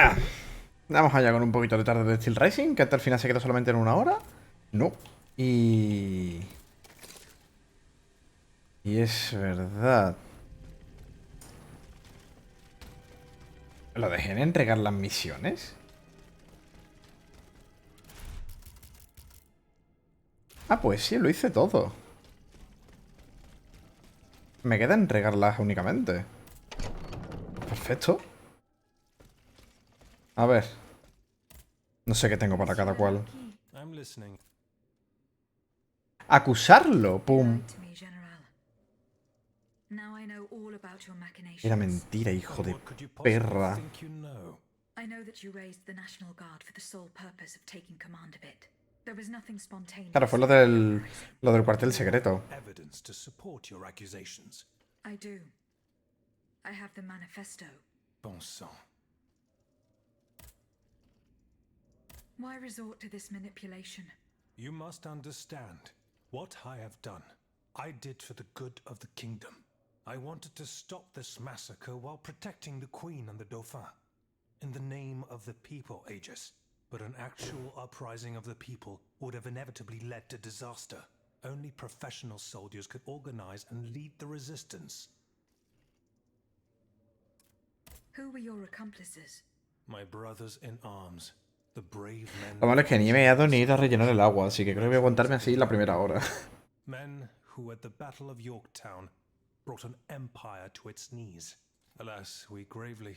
Venga, vamos allá con un poquito de tarde de Steelrising, que hasta el final se queda solamente en 1 hora. No. Y es verdad. ¿Lo dejé en entregar las misiones? Ah, pues sí, lo hice todo. Me queda entregarlas únicamente. Perfecto. A ver. No sé qué tengo para cada cual. Acusarlo. Pum. Era mentira, hijo de perra. I know that you raised the National Guard for the sole purpose of taking command of it. There was nothing Claro, spontaneous. fue lo del cuartel secreto. Evidence to support your accusations. I do. I have the manifesto. Bon sang. Why resort to this manipulation? You must understand what I have done. I did for the good of the kingdom. I wanted to stop this massacre while protecting the Queen and the Dauphin. In the name of the people, Aegis. But an actual uprising of the people would have inevitably led to disaster. Only professional soldiers could organize and lead the resistance. Who were your accomplices? My brothers in arms. The brave men. Lo malo es que ni he meado ni he ido a rellenar el agua, así que creo que voy a aguantarme así la primera hora. Men who at the Battle of Yorktown brought an empire to its knees. Alas, we gravely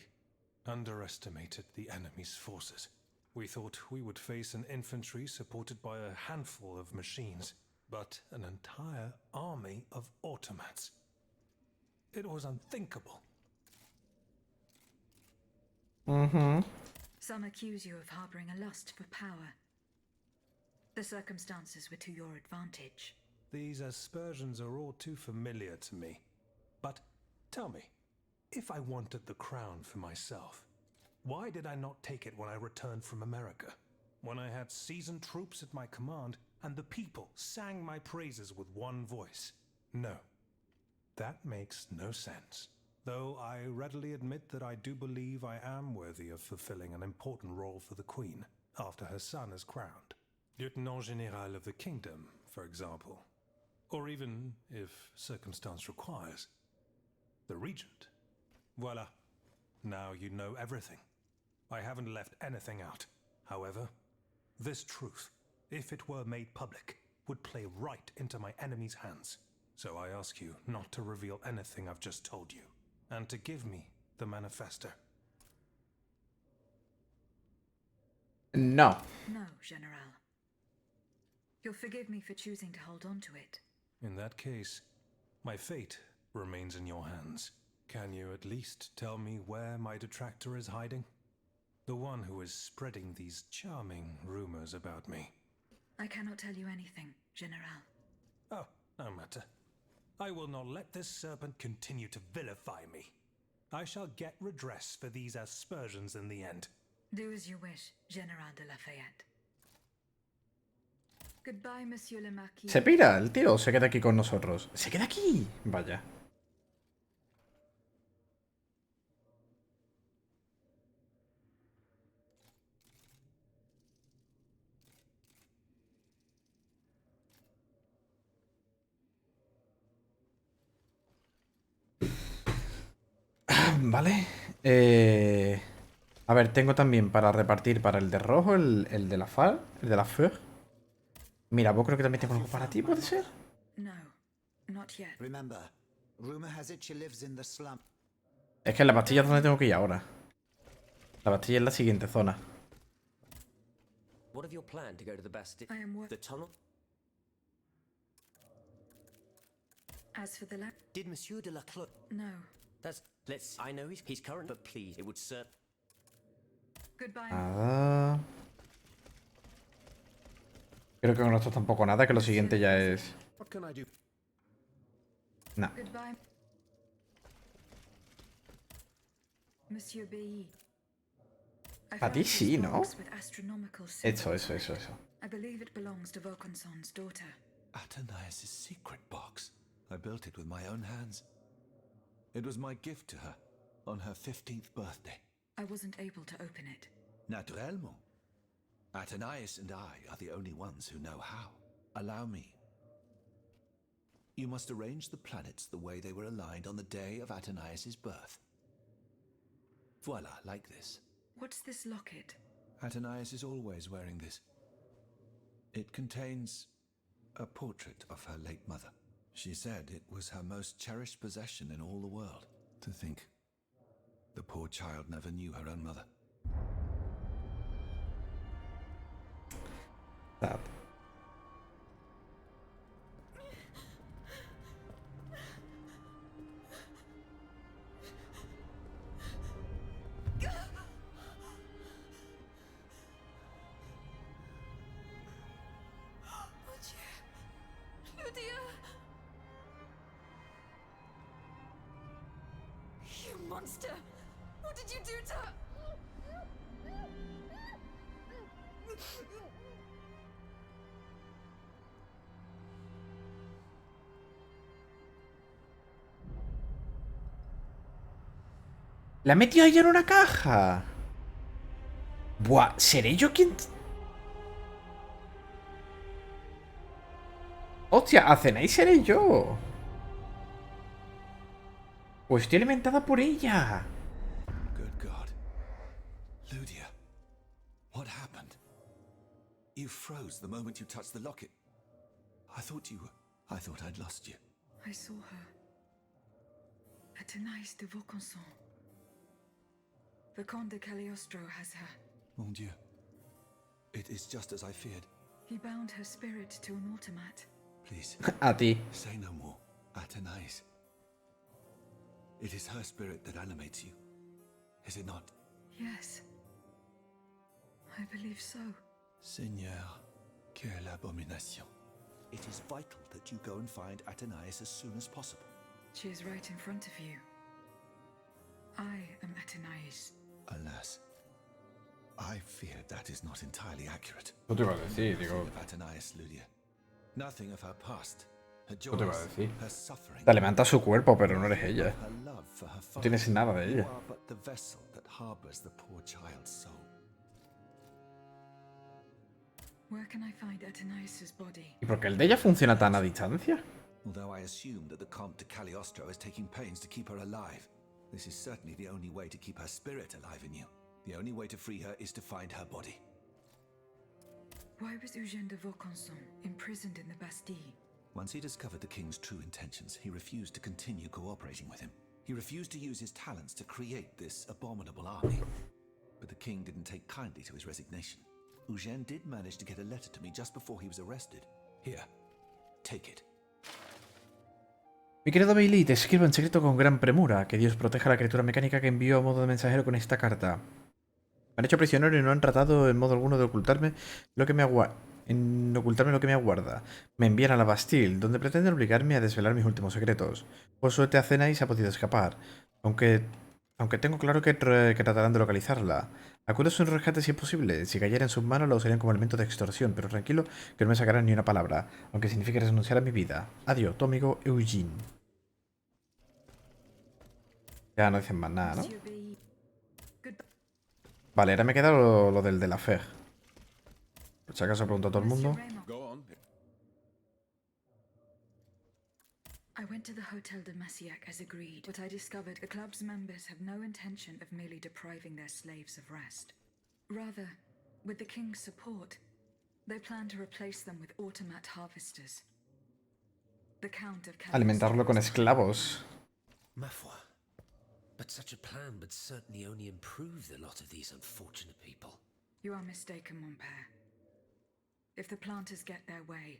underestimated the enemy's forces. We thought we would face an infantry supported by a handful of machines, but an entire army of automats. It was unthinkable. Some accuse you of harboring a lust for power. The circumstances were to your advantage. These aspersions are all too familiar to me. But tell me, if I wanted the crown for myself, why did I not take it when I returned from America? When I had seasoned troops at my command and the people sang my praises with one voice? No, that makes no sense. Though I readily admit that I do believe I am worthy of fulfilling an important role for the Queen after her son is crowned. Lieutenant General of the Kingdom, for example. Or even, if circumstance requires, the Regent. Voila. Now you know everything. I haven't left anything out. However, this truth, if it were made public, would play right into my enemy's hands. So I ask you not to reveal anything I've just told you, and to give me the manifesto. No. No, General. You'll forgive me for choosing to hold on to it. In that case, my fate remains in your hands. Can you at least tell me where my detractor is hiding? The one who is spreading these charming rumors about me. I cannot tell you anything, General. Oh, no matter. I will not let this serpent continue to vilify me. I shall get redress for these aspersions in the end. Do as you wish, General de Lafayette. Goodbye, Monsieur le Marquis. ¿Se pira el tío o se queda aquí con nosotros? ¡Se queda aquí! Vaya. Vale. A ver, tengo también para repartir para el de rojo, el de la FAL, el de la FEUR. Mira, vos creo que también tengo algo para ti, ¿puede ser? No, not yet. Remember, rumor has it she lives in the slum. Es que la pastilla es donde tengo que ir ahora. La pastilla es la siguiente zona. What of your plan to go to the Bastille? I am The tunnel? As for the Did Monsieur de la Clos? No. I know he's current, but please, it would serve. Goodbye. Nada. Creo que con esto tampoco nada, que lo siguiente ya es... What can I do? Nah. Goodbye. Monsieur B. A ti sí, ¿no? Eso. Eso. I believe it belongs to Vaucanson's daughter. Athenais' secret box. I built it with my own hands. It was my gift to her on her 15th birthday. I wasn't able to open it. Naturellement. Athenais and I are the only ones who know how. Allow me. You must arrange the planets the way they were aligned on the day of Athenais' birth. Voila, like this. What's this locket? Athenais is always wearing this. It contains a portrait of her late mother. She said it was her most cherished possession in all the world. To think, the poor child never knew her own mother. Sad. Lydia! You monster! What did you do to her? La ha metido ella en una caja. Buah, ¿seré yo quien...? Hostia, Athenais seré yo. O estoy alimentada por ella. Good God. Ludia, what happened? You froze the moment you touched the locket. I thought I'd lost you. I saw her. Athenais de Vaucanson. The Comte de Cagliostro has her. Mon Dieu. It is just as I feared. He bound her spirit to an automat. Please, A ti. say no more. Athenais. It is her spirit that animates you. Is it not? Yes. I believe so. Seigneur, quelle abomination. It is vital that you go and find Athenais as soon as possible. She is right in front of you. I am Athenais. Alas, I fear that is not entirely accurate. No te iba a decir, digo. Nothing of Athenais, Ludia. Nothing of her past, her No te iba a joys, decir. her suffering. Te alimenta su cuerpo, pero no eres ella. Her love for her No tienes nada de You ella. are but the vessel that harbors the poor child's soul. Where can I find Athenais' body? ¿Y por qué el de ella funciona tan a distancia? Although I assume that the Comte de Cagliostro is taking pains to keep her alive, this is certainly the only way to keep her spirit alive in you. The only way to free her is to find her body. Why was Eugène de Vaucanson imprisoned in the Bastille? Once he discovered the king's true intentions, he refused to continue cooperating with him. He refused to use his talents to create this abominable army. But the king didn't take kindly to his resignation. Eugène did manage to get a letter to me just before he was arrested. Here, take it. Mi querido Bailey, te escribo en secreto con gran premura. Que Dios proteja a la criatura mecánica que envió a modo de mensajero con esta carta. Me han hecho prisionero y no han tratado en modo alguno de ocultarme lo que me aguarda. Me envían a la Bastille, donde pretenden obligarme a desvelar mis últimos secretos. Por suerte Athenais ha podido escapar, aunque tengo claro que tratarán de localizarla. Acudo a su rescate si es posible. Si cayera en sus manos lo usarían como elemento de extorsión, pero tranquilo que no me sacarán ni una palabra, aunque signifique renunciar a mi vida. Adiós, tu amigo Eugene. Ya no dicen más nada, ¿no? Monsieur Bailly. Goodbye. Vale, ahora me queda lo del de la fe. Por si acaso pregunto a todo el Monsieur mundo. Raymond. Go on. I went to the Hotel de Massiac as agreed, but I discovered the club's members have no intention of merely depriving their slaves of rest. Rather, with the king's support, they plan to replace them with automat harvesters. The Count of Alimentarlo con Cagliostro esclavos. Ma foi. But such a plan would certainly only improve the lot of these unfortunate people. You are mistaken, mon père. If the planters get their way,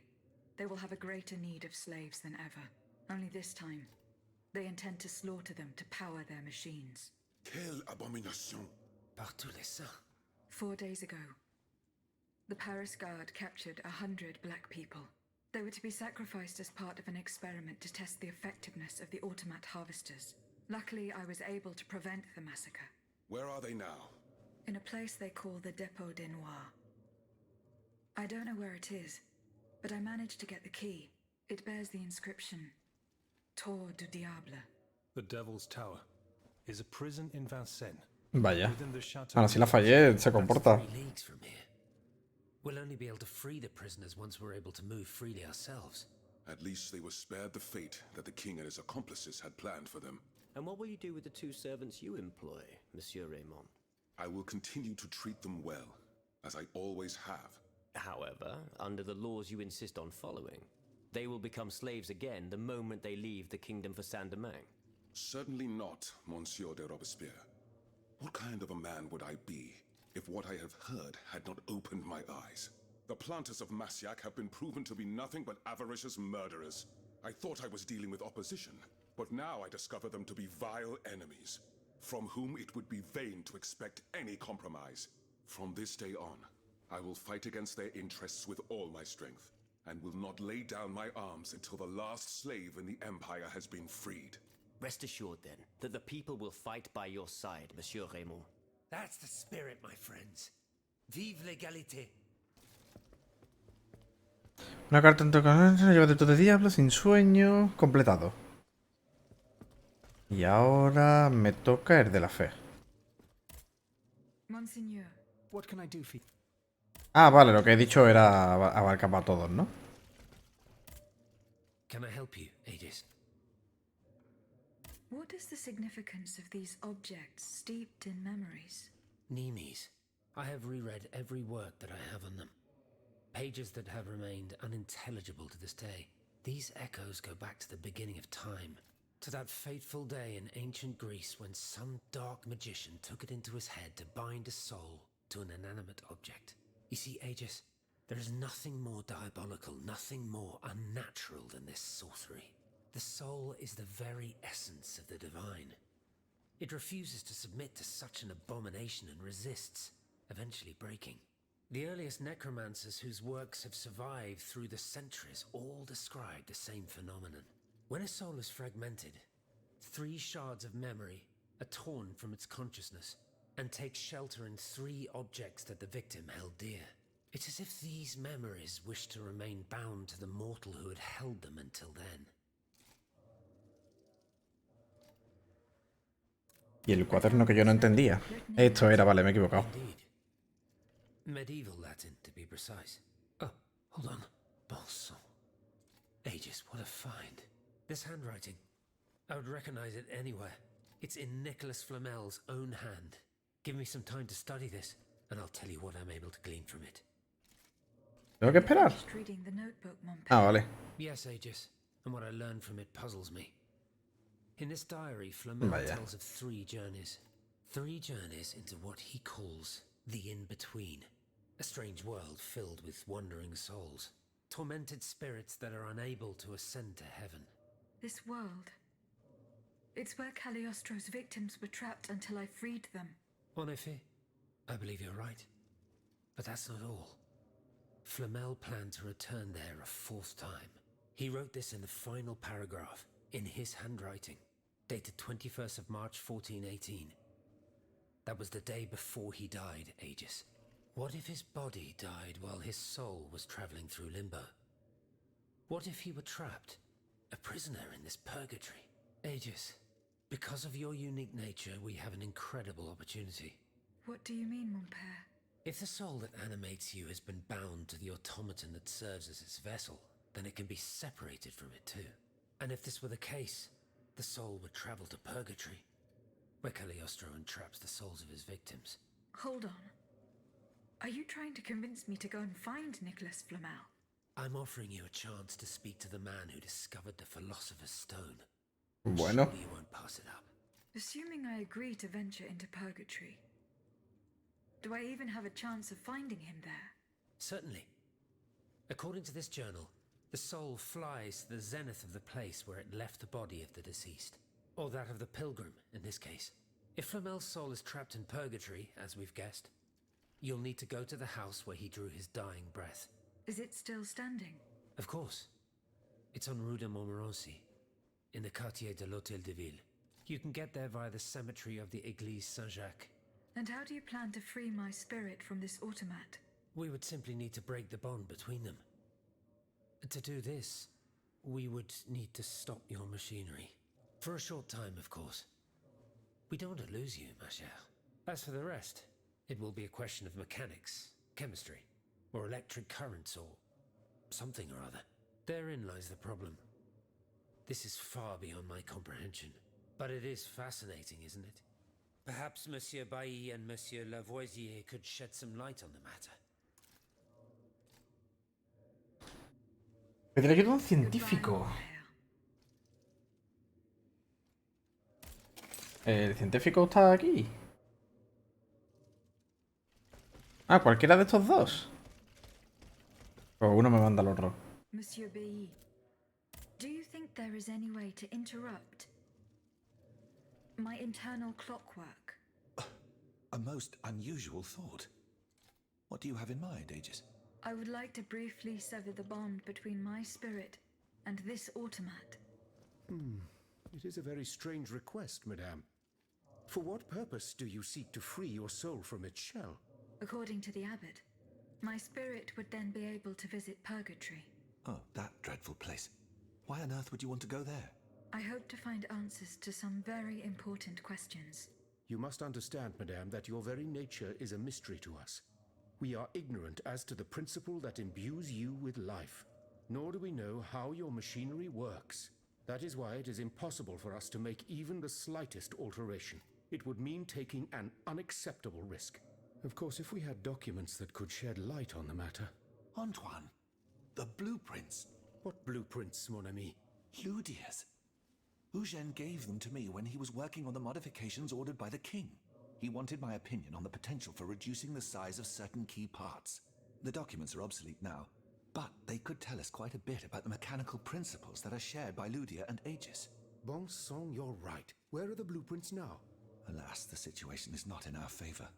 they will have a greater need of slaves than ever. Only this time, they intend to slaughter them to power their machines. Quelle abomination. Par tous les saints. 4 days ago, the Paris Guard captured 100 black people. They were to be sacrificed as part of an experiment to test the effectiveness of the automat harvesters. Luckily, I was able to prevent the massacre. Where are they now? In a place they call the Dépôt des Noirs. I don't know where it is, but I managed to get the key. It bears the inscription, Tour du Diable. The Devil's Tower is a prison in Vincennes. Vaya. Within the chateau Aún así la walls. fallé, se That's comporta. 3 leagues from here. We'll only be able to free the prisoners once we're able to move freely ourselves. At least they were spared the fate that the king and his accomplices had planned for them. And what will you do with the 2 servants you employ, Monsieur Raymond? I will continue to treat them well, as I always have. However, under the laws you insist on following, they will become slaves again the moment they leave the kingdom for Saint-Domingue. Certainly not, Monsieur de Robespierre. What kind of a man would I be if what I have heard had not opened my eyes? The planters of Massiac have been proven to be nothing but avaricious murderers. I thought I was dealing with opposition, but now I discover them to be vile enemies, from whom it would be vain to expect any compromise. From this day on, I will fight against their interests with all my strength, and will not lay down my arms until the last slave in the Empire has been freed. Rest assured, then, that the people will fight by your side, Monsieur Raymond. That's the spirit, my friends. Vive l'égalité. Una carta en tu casa, llévate de diablo, sin sueño, completado. Y ahora me toca el de la fe. Monseigneur, What can I do for you? Ah, vale, lo que he dicho era abarca para todos, ¿no? Can I help you, Aegis? what is the significance of these objects steeped in memories? Nemes. I have reread every work that I have on them. Pages that have remained unintelligible to this day. These echoes go back to the beginning of time, to that fateful day in ancient Greece when some dark magician took it into his head to bind a soul to an inanimate object. You see, Aegis, there is nothing more diabolical, nothing more unnatural than this sorcery. The soul is the very essence of the divine. It refuses to submit to such an abomination and resists, eventually breaking. The earliest necromancers whose works have survived through the centuries all describe the same phenomenon. When a soul is fragmented, 3 shards of memory are torn from its consciousness and take shelter in 3 objects that the victim held dear. It's as if these memories wish to remain bound to the mortal who had held them until then. Y el cuaderno que yo no entendía. Esto era, vale, me he equivocado. Indeed. Medieval Latin, to be precise. Oh, hold on. Bon sang. Aegis, what a find. This handwriting. I would recognize it anywhere. It's in Nicholas Flamel's own hand. Give me some time to study this, and I'll tell you what I'm able to glean from it. ¿Tengo que esperar? Just reading the notebook, mon père. Ah, vale. Yes, Aegis, and what I learned from it puzzles me. In this diary, Flamel Vaya. tells of 3 journeys. 3 journeys into what he calls the in-between. A strange world filled with wandering souls. Tormented spirits that are unable to ascend to heaven. This world. It's where Cagliostro's victims were trapped until I freed them. En effet, I believe you're right. But that's not all. Flamel planned to return there a 4th time. He wrote this in the final paragraph, in his handwriting, dated 21st of March 1418. That was the day before he died, Aegis. What if his body died while his soul was traveling through limbo? What if he were trapped, a prisoner in this purgatory? Aegis, because of your unique nature, we have an incredible opportunity. What do you mean, mon père? If the soul that animates you has been bound to the automaton that serves as its vessel, then it can be separated from it too. And if this were the case, the soul would travel to purgatory, where Cagliostro entraps the souls of his victims. Hold on. Are you trying to convince me to go and find Nicholas Flamel? I'm offering you a chance to speak to the man who discovered the Philosopher's Stone. Bueno. Surely you won't pass it up. Assuming I agree to venture into purgatory, do I even have a chance of finding him there? Certainly. According to this journal, the soul flies to the zenith of the place where it left the body of the deceased. Or that of the pilgrim, in this case. If Flamel's soul is trapped in purgatory, as we've guessed, you'll need to go to the house where he drew his dying breath. Is it still standing? Of course. It's on Rue de Montmorency, in the quartier de l'Hôtel de Ville. You can get there via the cemetery of the Église Saint-Jacques. And how do you plan to free my spirit from this automat? We would simply need to break the bond between them. To do this, we would need to stop your machinery. For a short time, of course. We don't want to lose you, ma chère. As for the rest, it will be a question of mechanics, chemistry, or electric currents, or something or other. Therein lies the problem. This is far beyond my comprehension. But it is fascinating, isn't it? Perhaps Monsieur Bailly and Monsieur Lavoisier could shed some light on the matter. Pediré ayuda a un científico. ¿El científico está aquí? Ah, cualquiera de estos dos. Pues uno me manda al otro. Monsieur Bailly, do you think there is any way to interrupt my internal clockwork? A most unusual thought. What do you have in mind, Aegis? I would like to briefly sever the bond between my spirit and this automat. It is a very strange request, madame. For what purpose do you seek to free your soul from its shell? According to the abbot, my spirit would then be able to visit purgatory. Oh, that dreadful place. Why on earth would you want to go there? I hope to find answers to some very important questions. You must understand, madame, that your very nature is a mystery to us. We are ignorant as to the principle that imbues you with life, nor do we know how your machinery works. That is why it is impossible for us to make even the slightest alteration. It would mean taking an unacceptable risk. Of course, if we had documents that could shed light on the matter. Antoine, the blueprints. What blueprints, mon ami? Ludia's. Eugène gave them to me when he was working on the modifications ordered by the king. He wanted my opinion on the potential for reducing the size of certain key parts. The documents are obsolete now, but they could tell us quite a bit about the mechanical principles that are shared by Ludia and Aegis. Bon sang, you're right. Where are the blueprints now? Alas, the situation is not in our favor.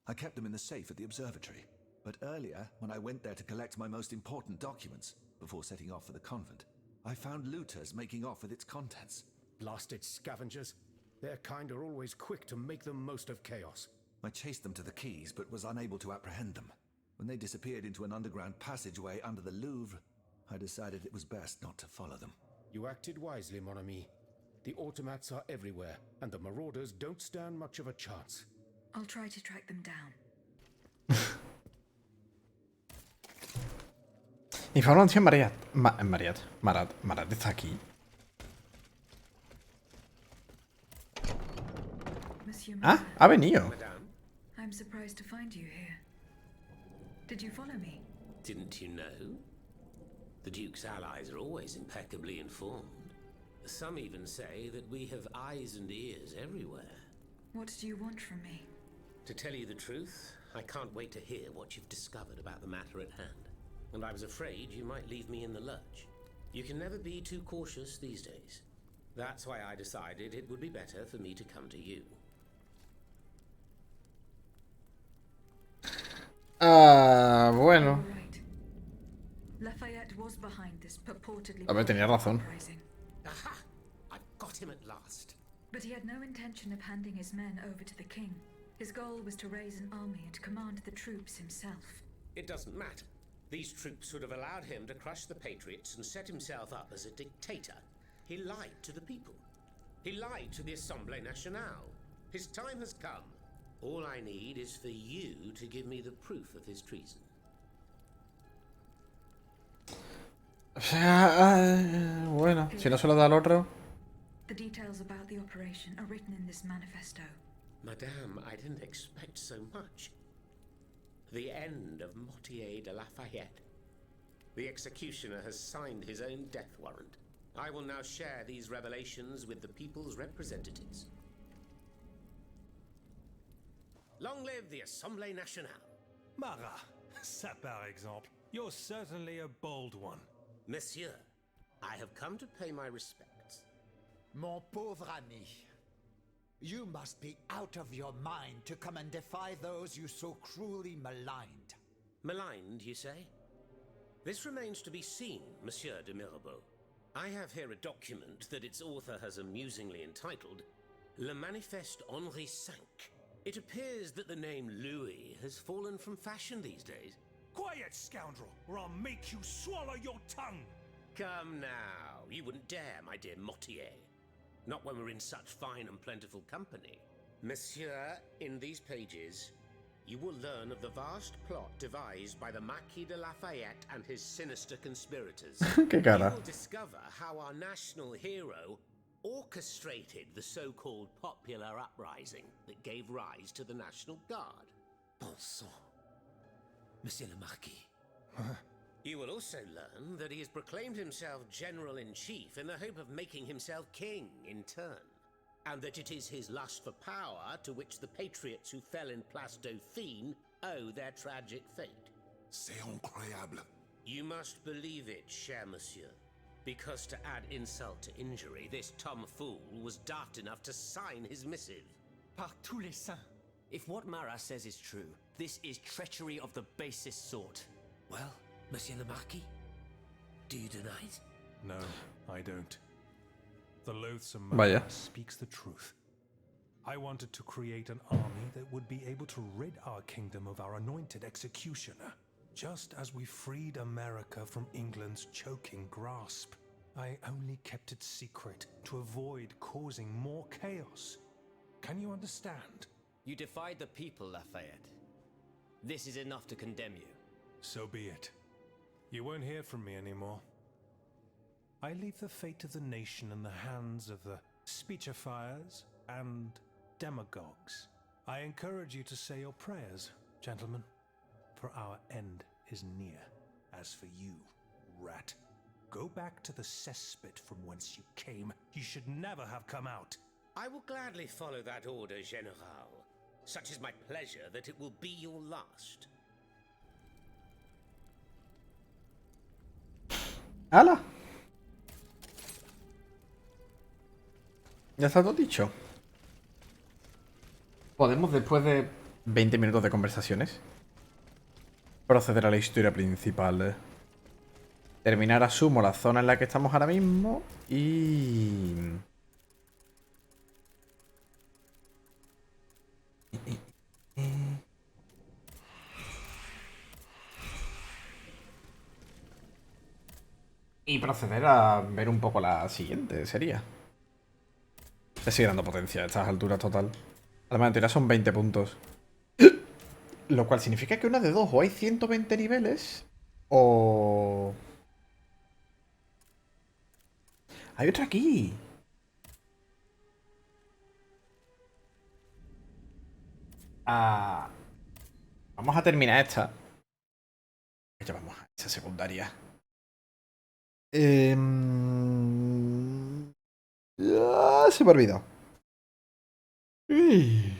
I kept them in the safe at the observatory, but earlier, when I went there to collect my most important documents, before setting off for the convent, I found looters making off with its contents. Blasted scavengers. Their kind are always quick to make the most of chaos. I chased them to the keys, but was unable to apprehend them. When they disappeared into an underground passageway under the Louvre, I decided it was best not to follow them. You acted wisely, mon ami. The automats are everywhere, and the marauders don't stand much of a chance. I'll try to track them down. Información Marat está aquí. Monsieur Ah, Marat, ha venido. Madame, I'm surprised to find you here. Did you follow me? Didn't you know? The Duke's allies are always impeccably informed. Some even say that we have eyes and ears everywhere. What do you want from me? To tell you the truth, I can't wait to hear what you've discovered about the matter at hand. And I was afraid you might leave me in the lurch. You can never be too cautious these days. That's why I decided it would be better for me to come to you. Bueno. You're right. Lafayette was behind this purportedly A ver, tenía razón. uprising. Aha! I've got him at last. But he had no intention of handing his men over to the king. His goal was to raise an army and command the troops himself. It doesn't matter. These troops would have allowed him to crush the Patriots and set himself up as a dictator. He lied to the people. He lied to the Assemblée Nationale. His time has come. All I need is for you to give me the proof of his treason. Bueno, si no se lo da al otro. The details about the operation are written in this manifesto. Madame, I didn't expect so much. The end of Mortier de Lafayette. The executioner has signed his own death warrant. I will now share these revelations with the people's representatives. Long live the Assemblée Nationale. Marat, ça par exemple. You're certainly a bold one. Monsieur, I have come to pay my respects. Mon pauvre ami, you must be out of your mind to come and defy those you so cruelly maligned. Maligned, you say? This remains to be seen, Monsieur de Mirabeau. I have here a document that its author has amusingly entitled Le Manifeste Henri V. It appears that the name Louis has fallen from fashion these days. Quiet, scoundrel, or I'll make you swallow your tongue! Come now, you wouldn't dare, my dear Mortier. Not when we're in such fine and plentiful company. Monsieur, in these pages, you will learn of the vast plot devised by the Marquis de Lafayette and his sinister conspirators. Qué You cara. will discover how our national hero orchestrated the so-called popular uprising that gave rise to the National Guard. Bon sang. Monsieur le Marquis. You will also learn that he has proclaimed himself General-in-Chief in the hope of making himself king in turn, and that it is his lust for power to which the patriots who fell in Place Dauphine owe their tragic fate. C'est incroyable. You must believe it, cher monsieur, because to add insult to injury, this tomfool was daft enough to sign his missive. Par tous les saints. If what Marat says is true, this is treachery of the basest sort. Well, Monsieur le Marquis, do you deny it? No, I don't. The loathsome Vaya. man speaks the truth. I wanted to create an army that would be able to rid our kingdom of our anointed executioner, just as we freed America from England's choking grasp. I only kept it secret to avoid causing more chaos. Can you understand? You defied the people, Lafayette. This is enough to condemn you. So be it. You won't hear from me anymore. I leave the fate of the nation in the hands of the speechifiers and demagogues. I encourage you to say your prayers, gentlemen, for our end is near. As for you, rat, go back to the cesspit from whence you came. You should never have come out. I will gladly follow that order, General. Such is my pleasure that it will be your last. ¡Hala! Ya está todo dicho. Podemos, después de 20 minutos de conversaciones, proceder a la historia principal. Terminar, asumo, la zona en la que estamos ahora mismo y... Y proceder a ver un poco la siguiente, sería. Le sigue dando potencia a estas alturas total. Además, en teoría son 20 puntos. Lo cual significa que una de dos, o hay 120 niveles, o... Hay otra aquí. Ah, vamos a terminar esta. Ya vamos a esta secundaria. Se me ha olvidado. Uy.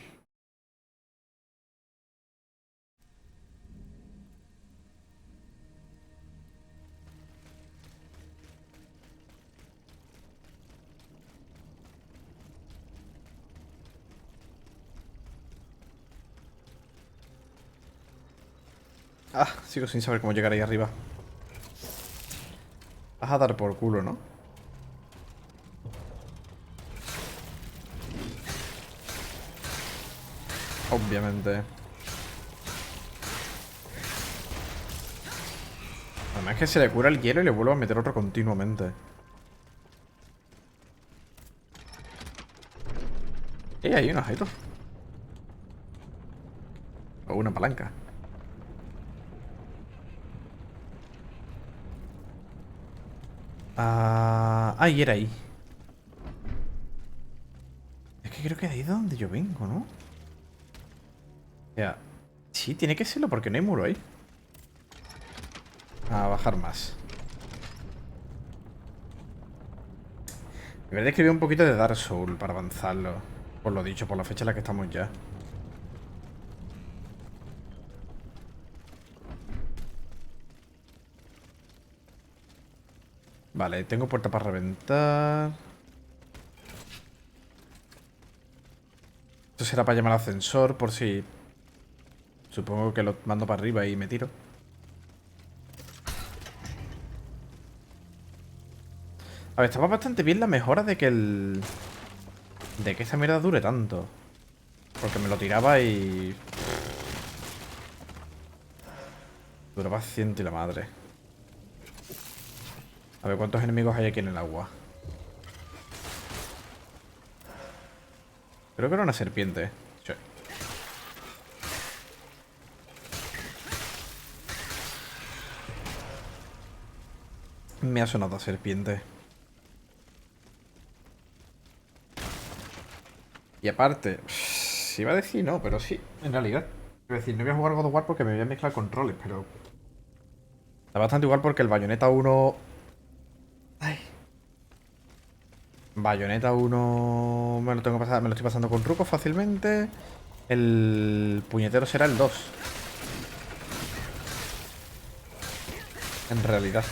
Ah, sigo sin saber cómo llegar ahí arriba. Vas a dar por culo, ¿no? Obviamente. Además es que se le cura el hielo y le vuelvo a meter otro continuamente. Hay un objeto. O una palanca. Y era ahí. Es que creo que de ahí es de donde yo vengo, ¿no? O sea, sí, tiene que serlo porque no hay muro ahí. A bajar más. Debería escribir un poquito de Dark Souls para avanzarlo. Por lo dicho, por la fecha en la que estamos ya. Vale, tengo puerta para reventar. Esto será para llamar al ascensor por si... Supongo que lo mando para arriba y me tiro. A ver, estaba bastante bien la mejora de que el... De que esta mierda dure tanto. Porque me lo tiraba y... Duraba 100 y la madre. A ver, ¿cuántos enemigos hay aquí en el agua? Creo que era una serpiente. Sí. Me ha sonado a serpiente. Y aparte, iba a decir no, pero sí, en realidad. Iba a decir, no voy a jugar God of War porque me voy a mezclar controles, pero... Está bastante igual porque el Bayonetta 1... Ay. Bayonetta 1 me lo tengo pasado, me lo estoy pasando con trucos fácilmente. El puñetero será el 2. En realidad.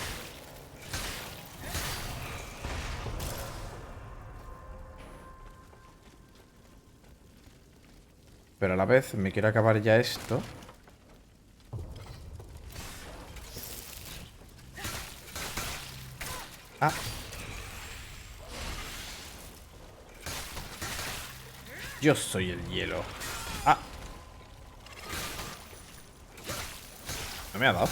Pero a la vez me quiero acabar ya esto. Ah. Yo soy el hielo. Ah. No me ha dado.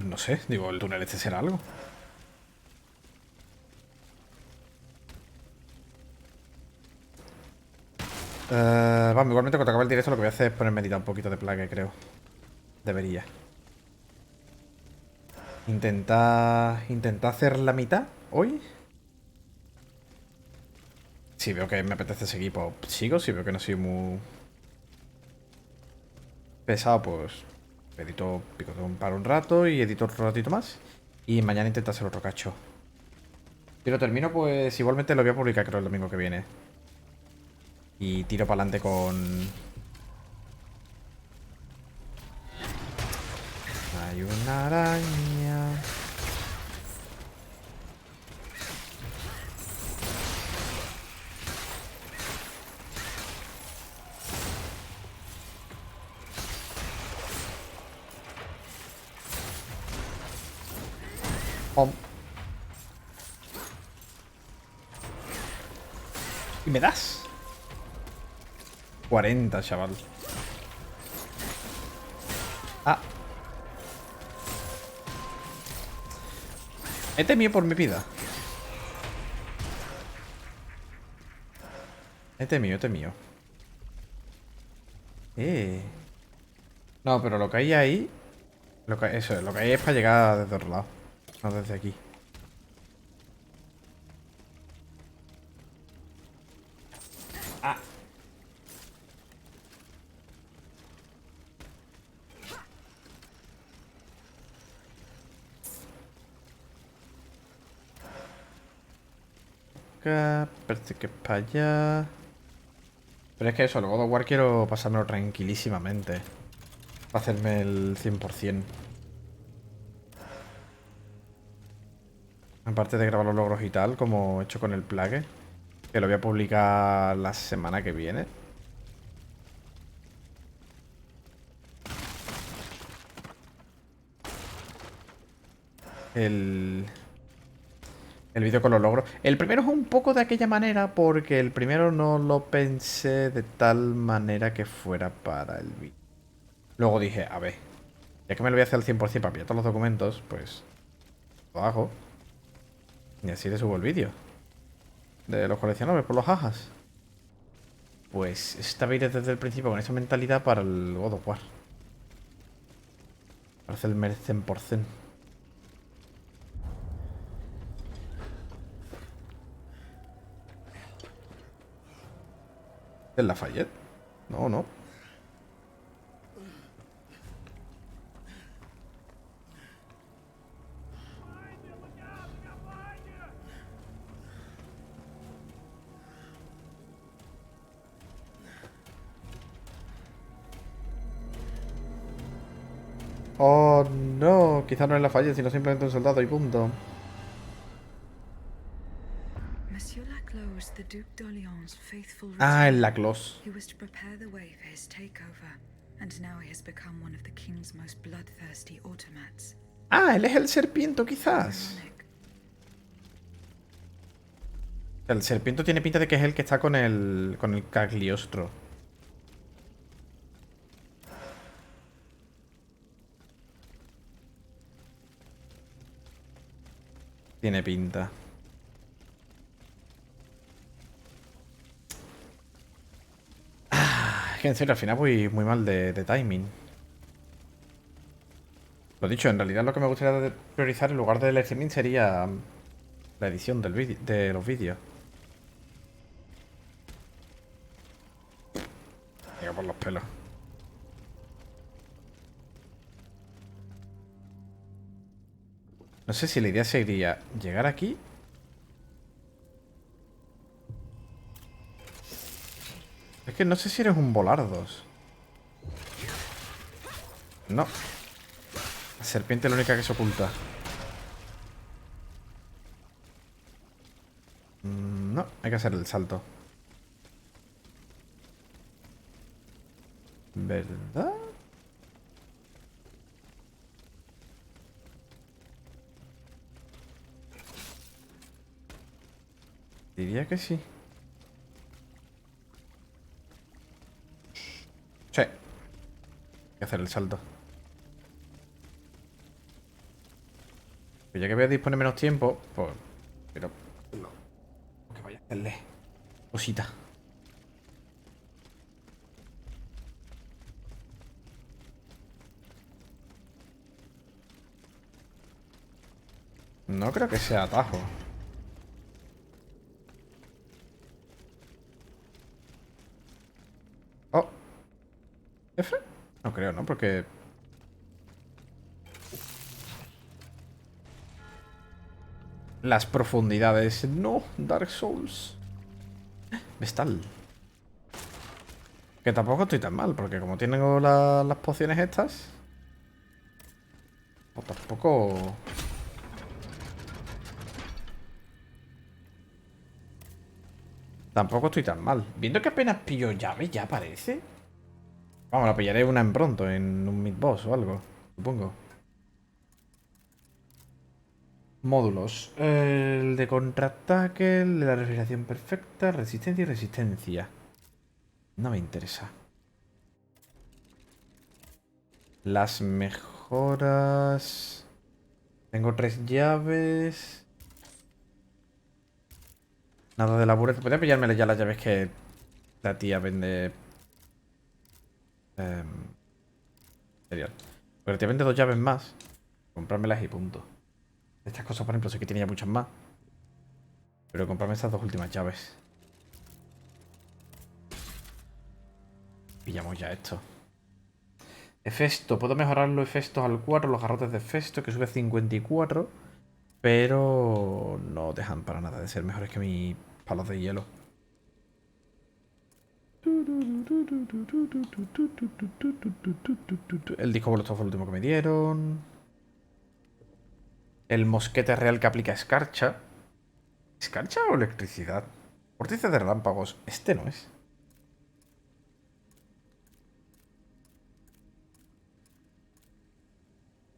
No sé, digo, el túnel este será algo. Vamos, igualmente cuando acabe el directo lo que voy a hacer es ponerme a editar un poquito de plague, creo. Debería. Intentar hacer la mitad hoy. Si veo que me apetece seguir, pues sigo. Si veo que no soy muy pesado, pues edito picotón para un rato y edito otro ratito más. Y mañana intento hacer otro cacho. Si lo termino, pues igualmente lo voy a publicar creo el domingo que viene. Y tiro para adelante con... Hay una araña... Pom. ¿Y me das? 40, chaval. Ah. He temido por mi vida. He temido. No, pero lo que hay ahí... Eso, lo que hay es para llegar desde otro lado. No desde aquí. Ah. Acá, parece que es para allá. Pero es que eso, el God of War quiero pasármelo tranquilísimamente. Para hacerme el 100%. Aparte de grabar los logros y tal, como he hecho con el plague. Que lo voy a publicar la semana que viene. El vídeo con los logros. El primero es un poco de aquella manera porque el primero no lo pensé de tal manera que fuera para el vídeo. Luego dije, a ver, ya que me lo voy a hacer al 100% para pillar todos los documentos, pues lo hago. Y así le subo el vídeo. De los coleccionables por los jajas. Pues esta vez desde el principio con esa mentalidad para el God of War. Para hacer el 100%. ¿El Lafayette? No, no. Oh, no. Quizás no es Lafayette, sino simplemente un soldado y punto. Monsieur Laclos was the Duc d'Orléans' faithful Ah, el retainer. Laclos. He was to prepare the way for his takeover, and now he has become one of the king's most bloodthirsty automats. Ah, él es el serpiento, quizás. Ironic. El serpiento tiene pinta de que es el que está con el Cagliostro. Tiene pinta. Es que en serio, al final voy muy mal de timing. Lo dicho, en realidad lo que me gustaría priorizar en lugar del streaming sería la edición de los vídeos. Venga, por los pelos. No sé si la idea sería llegar aquí. Es que no sé si eres un volardos. No. La serpiente es la única que se oculta. No, hay que hacer el salto. ¿Verdad? Diría que sí. Sí. Hay que hacer el salto. Pues ya que voy a disponer menos tiempo, pues... Pero... Que vaya a hacerle cosita. No creo que sea atajo. Oh. ¿F? No creo, ¿no? Porque... Las profundidades. No, Dark Souls. Vestal. Que tampoco estoy tan mal, porque como tengo las pociones estas... Pues tampoco... Tampoco estoy tan mal. Viendo que apenas pillo llaves, ya parece. Vamos, la pillaré una en pronto, en un mid-boss o algo, supongo. Módulos. El de contraataque, el de la refrigeración perfecta, resistencia y resistencia. No me interesa. Las mejoras... Tengo 3 llaves. Nada de laburo. Podría pillarme ya las llaves que la tía vende... Material. Porque la tía vende 2 llaves más. Comprármelas y punto. Estas cosas, por ejemplo, sé que tenía muchas más. Pero comprarme estas 2 últimas llaves. Pillamos ya esto. Hefesto. Puedo mejorar los Hefestos al 4, los garrotes de Hefesto, que sube a 54. Pero no dejan para nada de ser mejores que mis palos de hielo. El disco volotov fue el último que me dieron. El mosquete real que aplica escarcha. ¿Escarcha o electricidad? Vórtice de relámpagos. Este no es.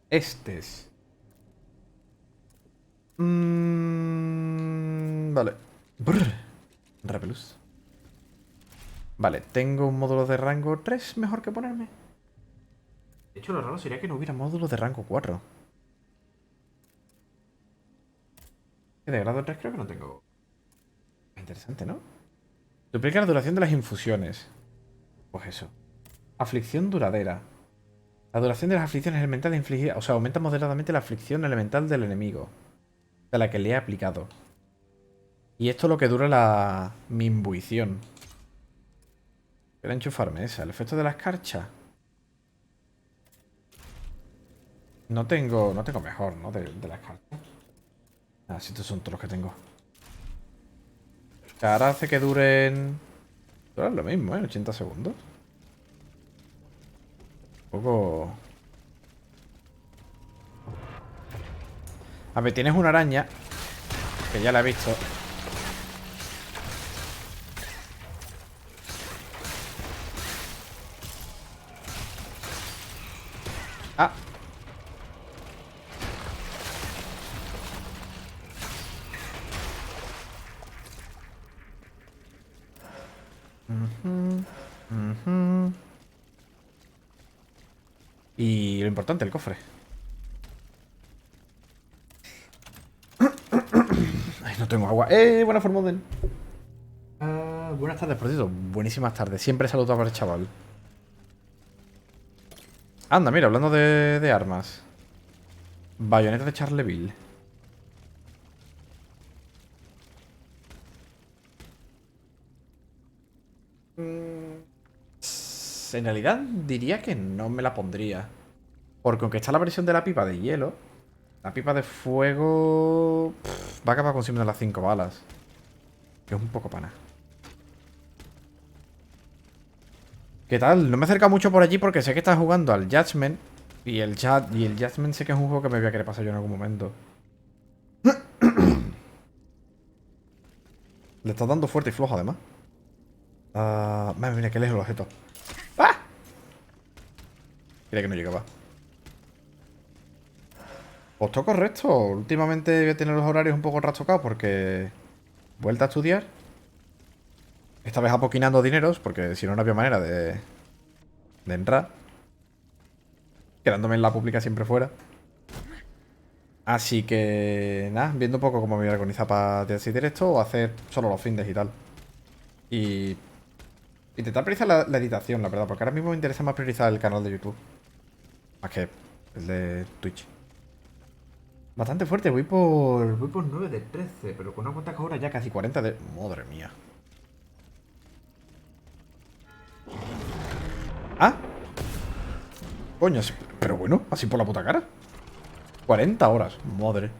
Este es. Vale. Brr. Repelús. Vale, tengo un módulo de rango 3 mejor que ponerme. De hecho, lo raro sería que no hubiera módulo de rango 4. Que de grado 3 creo que no tengo. Interesante, ¿no? Duplica la duración de las infusiones. Pues eso. Aflicción duradera. La duración de las aflicciones elementales infligidas... O sea, aumenta moderadamente la aflicción elemental del enemigo. De la que le he aplicado. Y esto es lo que dura mi imbuición. Voy a enchufarme esa. El efecto de la escarcha. No tengo mejor, ¿no? De la escarcha. Ah, si estos son todos los que tengo. Ahora hace que duren... Duran lo mismo, ¿eh? 80 segundos. Un poco... A ver, tienes una araña. Que ya la he visto. Ah. Y lo importante, el cofre. No tengo agua. Buena forma de... buenas tardes, por cierto. Buenísimas tardes. Siempre saludaba al chaval. Anda, mira, hablando de armas. Bayoneta de Charleville. En realidad diría que no me la pondría. Porque aunque está la versión de la pipa de hielo, la pipa de fuego va a acabar consumiendo las 5 balas. Que es un poco pana. ¿Qué tal? No me he acercado mucho por allí porque sé que estás jugando al Judgment. Y el Judgment sé que es un juego que me voy a querer pasar yo en algún momento. Le estás dando fuerte y flojo además. Madre mía, que lejos el objeto. ¡Ah! Creía que no llegaba. Pues todo correcto. Últimamente voy a tener los horarios un poco trastocados porque... Vuelta a estudiar. Esta vez apoquinando dineros porque si no, no había manera de entrar. Quedándome en la pública siempre fuera. Así que... Nada, viendo un poco cómo me voy a organizar para decidir esto o hacer solo los findes y tal. Y... Intentar priorizar la editación, la verdad, porque ahora mismo me interesa más priorizar el canal de YouTube. Más que el de Twitch. Bastante fuerte, voy por 9 de 13, pero con unas cuantas horas ya casi 40 de... Madre mía. ¿Ah? Coño, pero bueno, así por la puta cara. 40 horas, madre.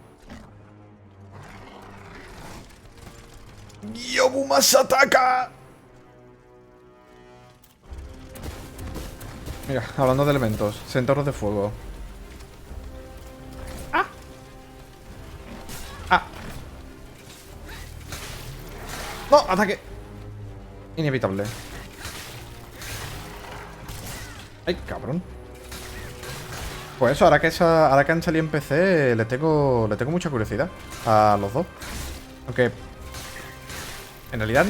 ¡Yobumas ataca! Mira, hablando de elementos, centauros de fuego. ¡Ah! ¡Ah! ¡No! ¡Ataque! Inevitable. ¡Ay, cabrón! Pues eso, ahora que han salido en PC, le tengo mucha curiosidad a los dos. Aunque... En realidad...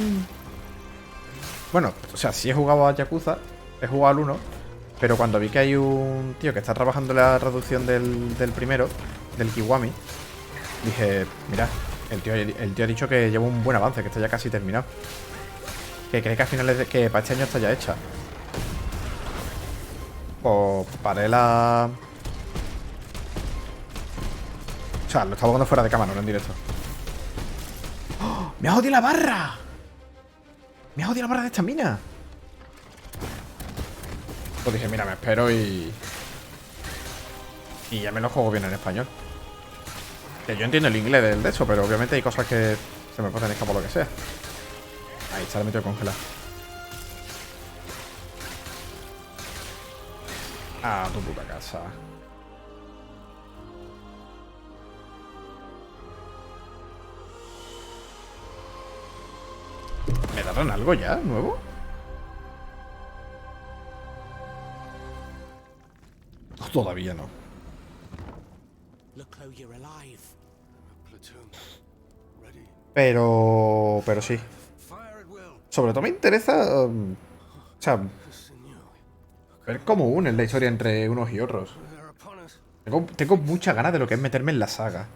Bueno, o sea, sí he jugado a Yakuza, he jugado al 1, pero cuando vi que hay un tío que está trabajando en la reducción del primero, del Kiwami, dije, mira, el tío ha dicho que lleva un buen avance, que está ya casi terminado. Que cree que a finales que para este año está ya hecha. Pues paré la... O sea, lo estaba jugando fuera de cámara, no en directo. ¡Oh! ¡Me ha jodido la barra! ¡Me ha jodido la barra de esta mina! Pues dije, mira, me espero y ya me lo juego bien en español. Que yo entiendo el inglés de eso, pero obviamente hay cosas que se me pueden escapar por lo que sea. Ahí está, le metido congelar. Ah, tu puta casa. ¿Me darán algo ya, nuevo? Todavía no. Pero sí. Sobre todo me interesa... o sea... Ver cómo unen la historia entre unos y otros. Tengo muchas ganas de lo que es meterme en la saga.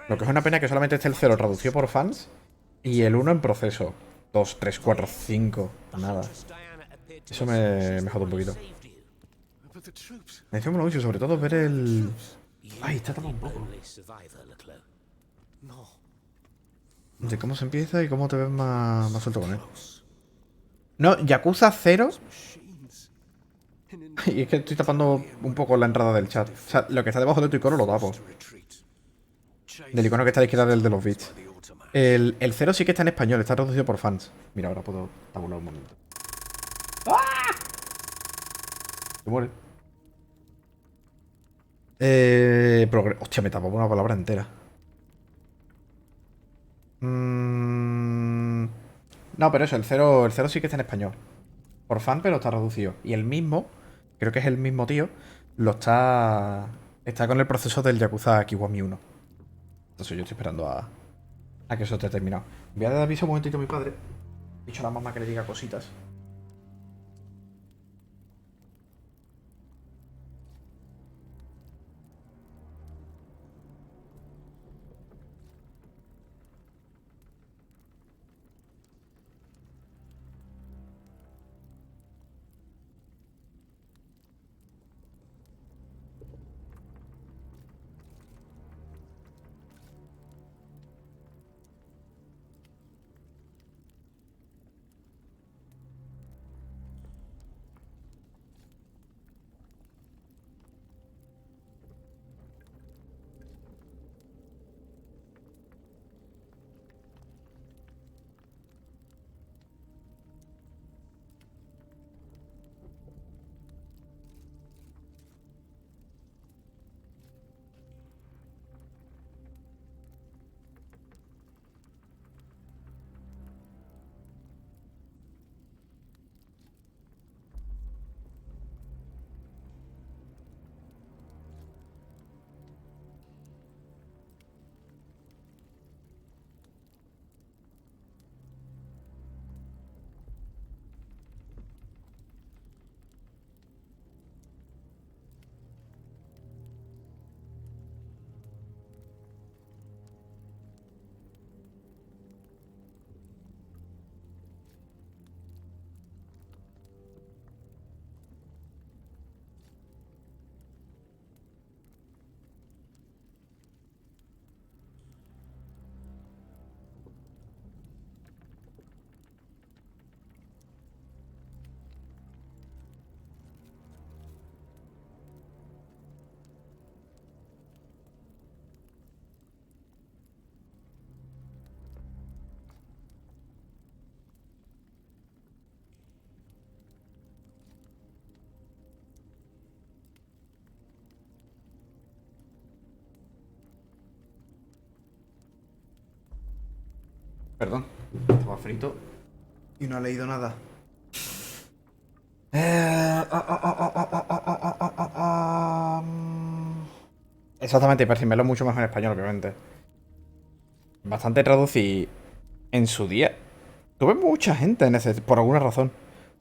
Lo que es una pena que solamente esté el 0 traducido por fans y el 1 en proceso. 2, 3, 4, 5. Nada. Eso me jode un poquito. Me mucho, sobre todo ver el... Ay, está tapado un poco. De cómo se empieza y cómo te ves más suelto con él. No, Yakuza 0. Y es que estoy tapando un poco la entrada del chat. O sea, lo que está debajo de tu icono lo tapo. Del icono que está a la izquierda del de los bits. El 0 sí que está en español, está traducido por fans. Mira, ahora puedo tabular un momento. ¡Ah! Se muere. Hostia, me tapó una palabra entera. No, pero eso, el 0 sí que está en español. Por fan, pero está reducido. Y el mismo, creo que es el mismo tío, lo está... Está con el proceso del Yakuza Kiwami 1. Entonces yo estoy esperando a que eso esté terminado. Voy a dar aviso un momentito a mi padre. He dicho a la mamá que le diga cositas. Perdón, estaba frito y no ha leído nada. Exactamente, para decírmelo mucho mejor en español, obviamente. Bastante traducí en su día. Tuve mucha gente en ese... Por alguna razón.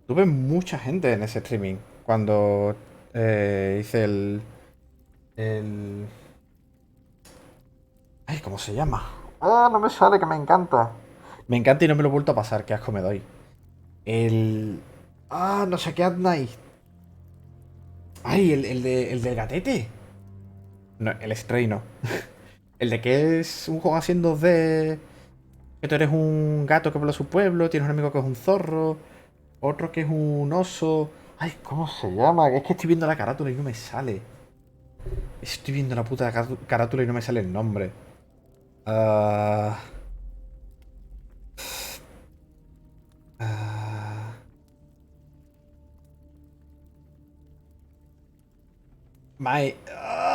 Tuve mucha gente en ese streaming. Cuando hice el... Ay, ¿cómo se llama? Ah, no me sale, que me encanta. Me encanta y no me lo he vuelto a pasar, qué asco me doy. El... Ah, no sé qué at night. Ay, el del gatete. No, el Stray no. El de que es un juego así en 2D. Que tú eres un gato que vuelve a su pueblo, tienes un amigo que es un zorro, otro que es un oso. Ay, ¿cómo se llama? Es que estoy viendo la carátula y no me sale. Estoy viendo la puta carátula y no me sale el nombre. Ah... Ah...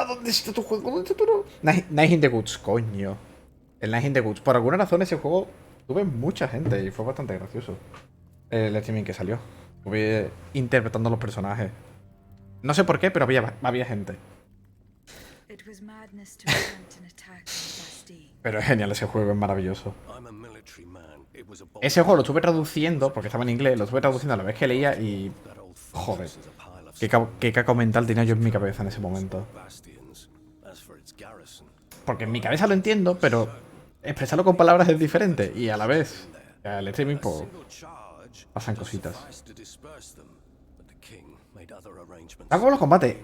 ¿Dónde está tu juego? ¿Dónde está tu juego? Night in the Woods, coño. El Night in the Woods. Por alguna razón ese juego tuve mucha gente y fue bastante gracioso. El streaming que salió. Estuve interpretando a los personajes. No sé por qué, pero había gente. It was madness to attempt an attack on the Bastille. Pero es genial ese juego, es maravilloso. Ese juego lo estuve traduciendo, porque estaba en inglés, lo estuve traduciendo a la vez que leía y... Joder. Qué caco mental tenía yo en mi cabeza en ese momento. Porque en mi cabeza lo entiendo, pero expresarlo con palabras es diferente. Y a la vez, al streaming, pues, pasan cositas. Hago los combates.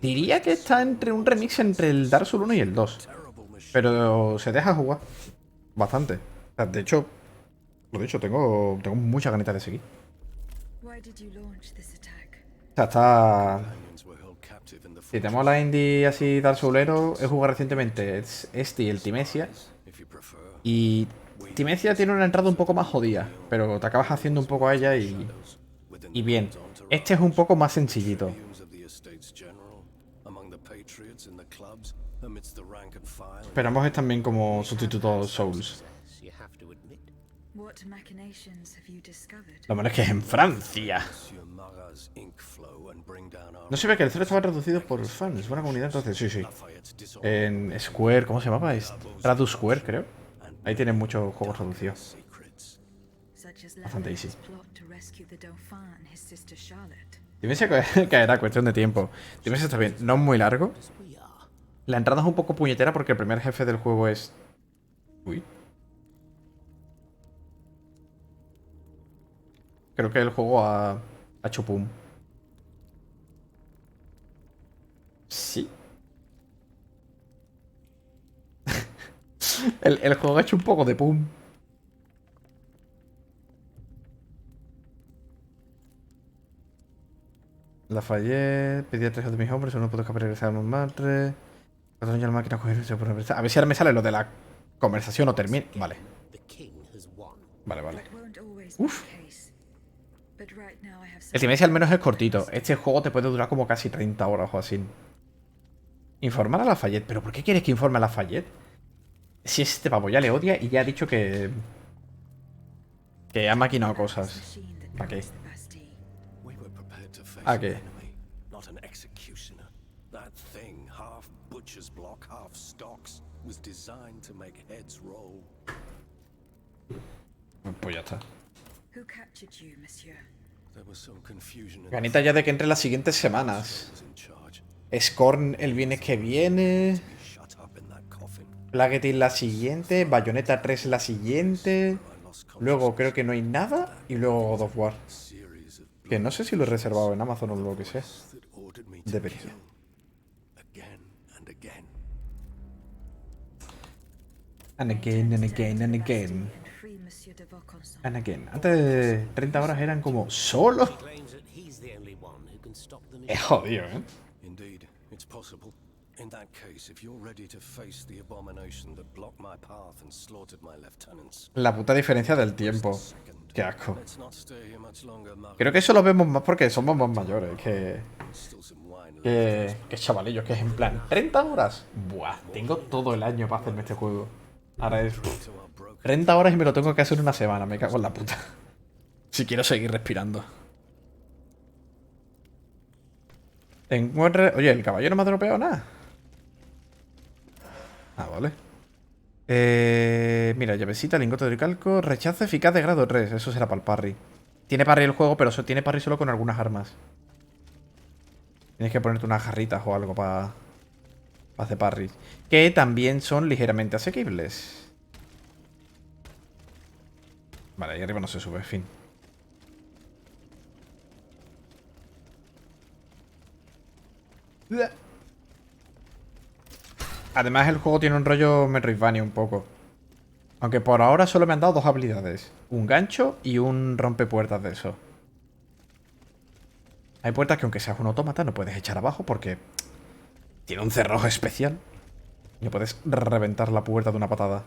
Diría que está entre un remix entre el Dark Souls 1 y el 2. Pero se deja jugar bastante. O sea, de hecho, lo dicho, tengo muchas ganitas de seguir. Why did you launch this attack? O sea, está... Si te mola indie así Dark Soulero, he jugado recientemente este y el Timesia. Y Timesia tiene una entrada un poco más jodida, pero te acabas haciendo un poco a ella y bien. Este es un poco más sencillito. Pero ambos están bien como sustitutos Souls. What machinations have you discovered? Lo malo es que es en Francia. No se ve que el cero estaba traducido por fans, buena comunidad, entonces sí, sí. En Square, ¿cómo se llamaba? Es Tradu Square, creo. Ahí tienen muchos juegos traducidos. Such as Bastante easy. Lafayette's plot to rescue the Dauphin and his sister Charlotte. Timesia caerá, cuestión de tiempo. Timesia está bien, no es muy largo. La entrada es un poco puñetera porque el primer jefe del juego es... Uy. Creo que el juego ha hecho pum. Sí. el juego ha hecho un poco de pum. Lafayette, pedí a 3 de mis hombres, uno pudo escapar y regresar a un madre. Cuando ya la máquina cogerse por empezar. A ver si ahora me sale lo de la conversación o termina. Vale. Vale, vale. That won't always be Uf. the case. But right now I have El Timesia al menos es cortito. Este juego te puede durar como casi 30 horas o así. Informar a Lafayette. ¿Pero por qué quieres que informe a Lafayette? Si este pavo ya le odia y ya ha dicho que... Que ha maquinado cosas. machine that ¿Para qué? builds the Bastille. ¿A qué? Not an executioner. That thing, half butcher's block, half stocks, was designed to make heads roll. Pues ya está. Who captured you, monsieur? There was some confusion in Ganita ya de que entre las siguientes semanas. was in charge. Scorn el viernes que viene. Shut up in that coffin. Plaguetis la siguiente. Bayonetta 3 la siguiente. Luego creo que no hay nada. Y luego God of War. Series of Que no sé si lo he reservado en Amazon o lo que sea. that ordered me to Debería. kill again and again. And again, and again, and again. And free Monsieur de Vaucanson. And again. Antes de 30 horas eran como solo. Claims that he's the only one who can stop them. Es jodido, ¿eh? Indeed, it's possible. In that case, if you're ready to face the abomination that blocked my path and slaughtered my lieutenants, La puta diferencia del tiempo. second. Qué asco. Let's not stay here much longer, Marie. Creo que eso lo vemos más porque somos más mayores Still some wine left. que chavalillos, que es en plan 30 horas. Buah, tengo todo el año para hacerme este juego. Ahora es 30 horas y me lo tengo que hacer en una semana. Me cago en la puta. Si quiero seguir respirando. Oye, el caballo no me ha dropeado nada. Ah, vale. Mira, llavecita, lingote de calco, rechazo eficaz de grado 3. Eso será para el parry. Tiene parry el juego, pero tiene parry solo con algunas armas. Tienes que ponerte unas jarritas o algo para hacer parry. Que también son ligeramente asequibles. Vale, ahí arriba no se sube, en fin. Además, el juego tiene un rollo Metroidvania un poco. Aunque por ahora solo me han dado dos habilidades. Un gancho y un rompepuertas de eso. Hay puertas que aunque seas un autómata no puedes echar abajo porque tiene un cerrojo especial. Y no puedes reventar la puerta de una patada.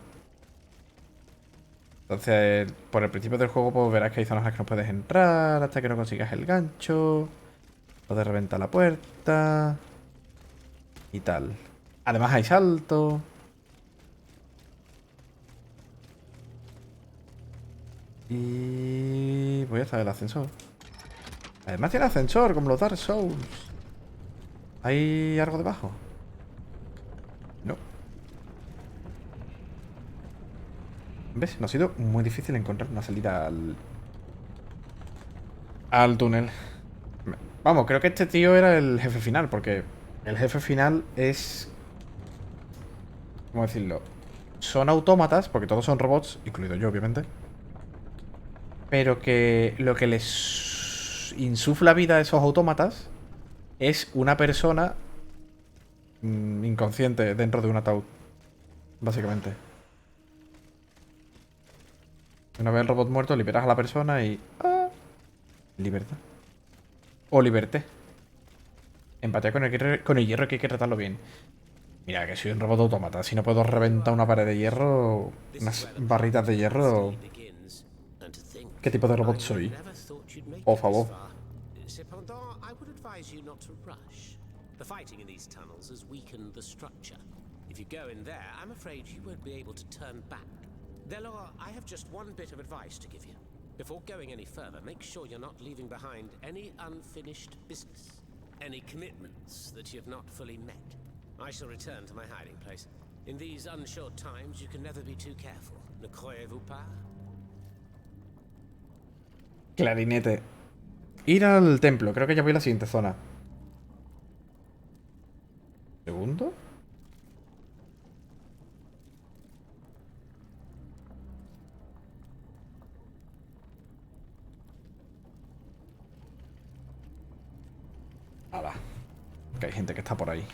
Entonces, por el principio del juego pues verás que hay zonas en las que no puedes entrar hasta que no consigas el gancho. Puedes reventar la puerta. Y tal. Además hay salto. Y voy a estar el ascensor. Además tiene ascensor, como los Dark Souls. ¿Hay algo debajo? No. ¿Ves? No ha sido muy difícil encontrar una salida al túnel. Vamos, creo que este tío era el jefe final, porque el jefe final es... ¿Cómo decirlo? Son autómatas, porque todos son robots, incluido yo, obviamente. Pero que lo que les insufla vida a esos autómatas es una persona inconsciente dentro de un ataúd. Básicamente. Una vez el robot muerto, liberas a la persona y... ¡Ah! Libertad. O liberté. Empatía con el hierro que hay que tratarlo bien. Mira, que soy un robot autómata. Si no puedo reventar una pared de hierro, unas barritas de hierro... ¿Qué tipo de robot soy? Por favor. Cependant, I would advise you not to rush. The fighting in these tunnels has weakened the structure. If you go in there, I'm afraid you won't be able to turn back. Delor, I have just one bit of advice to give you. Before going any further, make sure you're not leaving behind any unfinished business. Any commitments that you have not fully met. I shall return to my hiding place. In these unsure times, you can never be too careful. Ne croyez-vous pas? Clarinete. Ir al templo. Creo que ya voy a la siguiente zona. ¿Segundo? Nada. Que hay gente que está por ahí.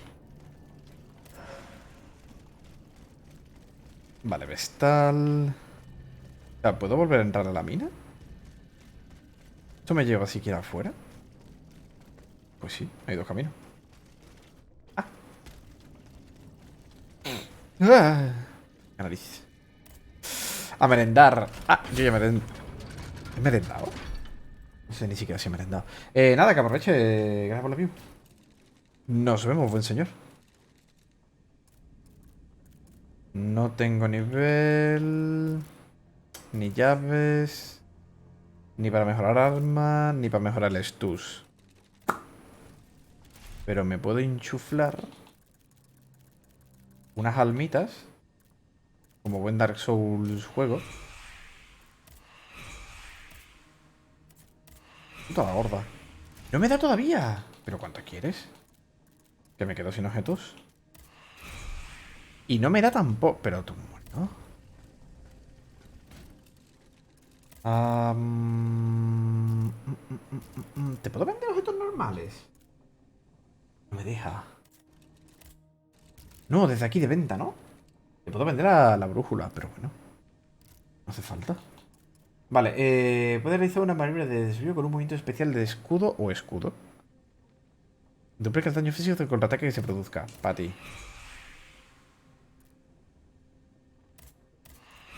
Vale, vestal. ¿Puedo volver a entrar a la mina? ¿Esto me lleva siquiera afuera? Pues sí, hay dos caminos. ¡Ah! ¡Ah! ¡Qué nariz! A merendar. Ah, yo ya ¿he merendado? No sé ni siquiera si he merendado. Nada, que aproveche. Gracias por la view. Nos vemos, buen señor. No tengo nivel... Ni llaves... Ni para mejorar armas, ni para mejorar el stus. Pero me puedo enchuflar unas almitas, como buen Dark Souls juego. Puta la gorda. ¡No me da todavía! ¿Pero cuánto quieres? Que me quedo sin objetos. Y no me da tampoco... Pero tú, ¿no? ¿Te puedo vender objetos normales? No me deja. No, desde aquí de venta, ¿no? Te puedo vender a la brújula, pero bueno. No hace falta. Vale, puede realizar una maniobra de desvío con un movimiento especial de escudo o escudo. Duplica el daño físico del contraataque que se produzca. Para ti.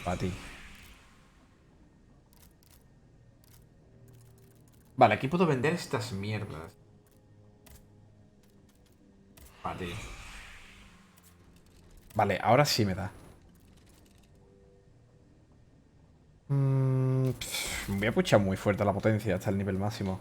Para ti. Vale, aquí puedo vender estas mierdas. Para ti. Vale, ahora sí me da. Voy a puchar muy fuerte la potencia hasta el nivel máximo.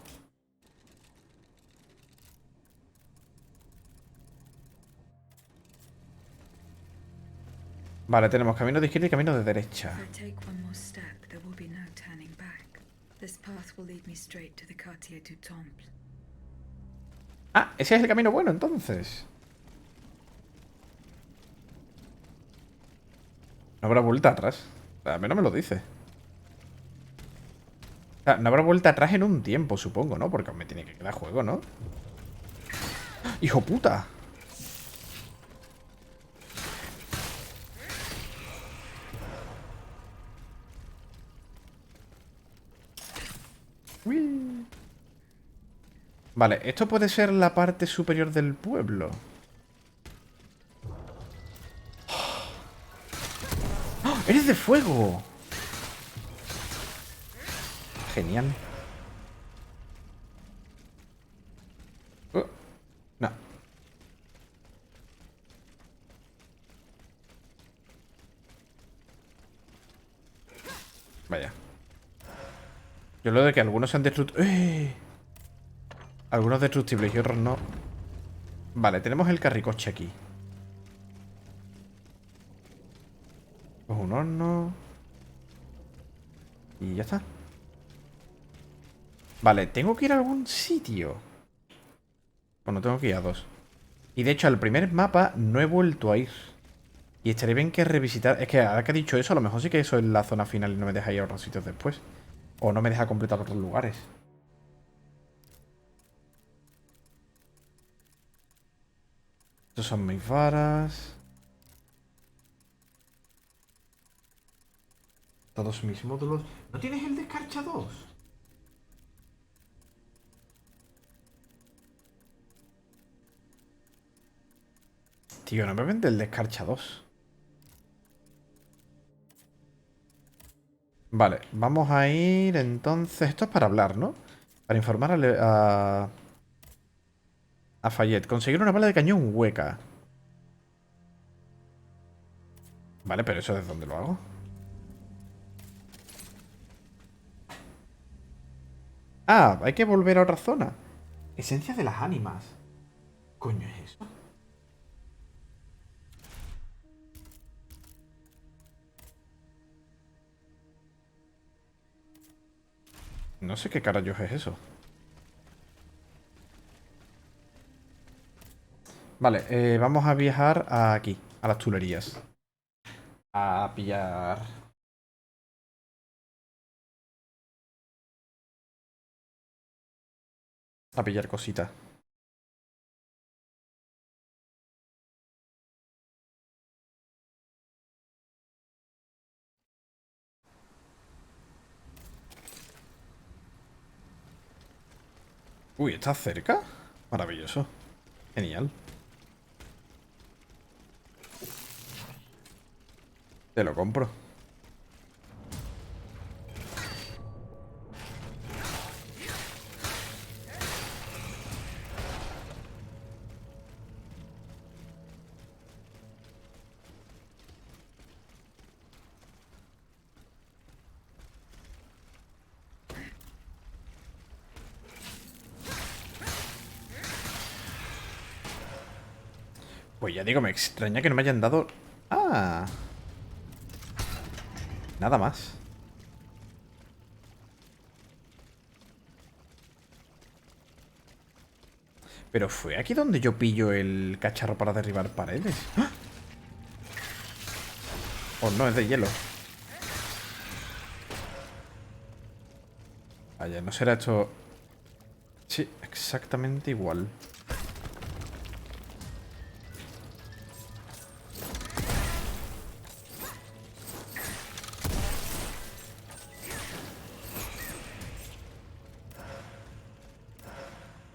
Vale, tenemos camino de izquierda y camino de derecha. If I take one more step, there will be no turning back. This path will lead me straight to the Quartier du Temple. Ah, ese es el camino bueno, entonces. No habrá vuelta atrás. A mí no me lo dice. O sea, no habrá vuelta atrás en un tiempo, supongo, ¿no? Porque me tiene que quedar juego, ¿no? ¡Ah! ¡Hijo puta! Uy. Vale, esto puede ser la parte superior del pueblo. ¡Ah! ¡Eres de fuego! Genial. No. Vaya. Yo lo de que algunos sean destructibles... Algunos destructibles y otros no. Vale, tenemos el carricoche aquí. Pues un horno. Y ya está. Vale, tengo que ir a algún sitio. Bueno, tengo que ir a dos. Y de hecho, al primer mapa no he vuelto a ir. Y estaría bien que revisitar... Es que ahora que he dicho eso, a lo mejor sí que eso es la zona final y no me deja ir a otros sitios después. O no me deja completar otros lugares. Estos son mis varas. Todos mis módulos. ¿No tienes el descarcha 2? Tío, no me vende el descarcha 2. Vale, vamos a ir entonces... Esto es para hablar, ¿no? Para informar a Fayette. Conseguir una bala de cañón hueca. Vale, pero ¿eso desde dónde lo hago? Ah, hay que volver a otra zona. Esencia de las ánimas. ¿Coño es eso? No sé qué carayos es eso. Vale, vamos a viajar aquí, a las tulerías. A pillar... A pillar cositas. Uy, ¿está cerca? Maravilloso. Genial. Te lo compro. Pues ya digo, me extraña que no me hayan dado... Ah. Nada más. Pero fue aquí donde yo pillo el cacharro para derribar paredes. ¡Ah! Oh, no, es de hielo. Vaya, ¿no será esto...? Sí, exactamente igual.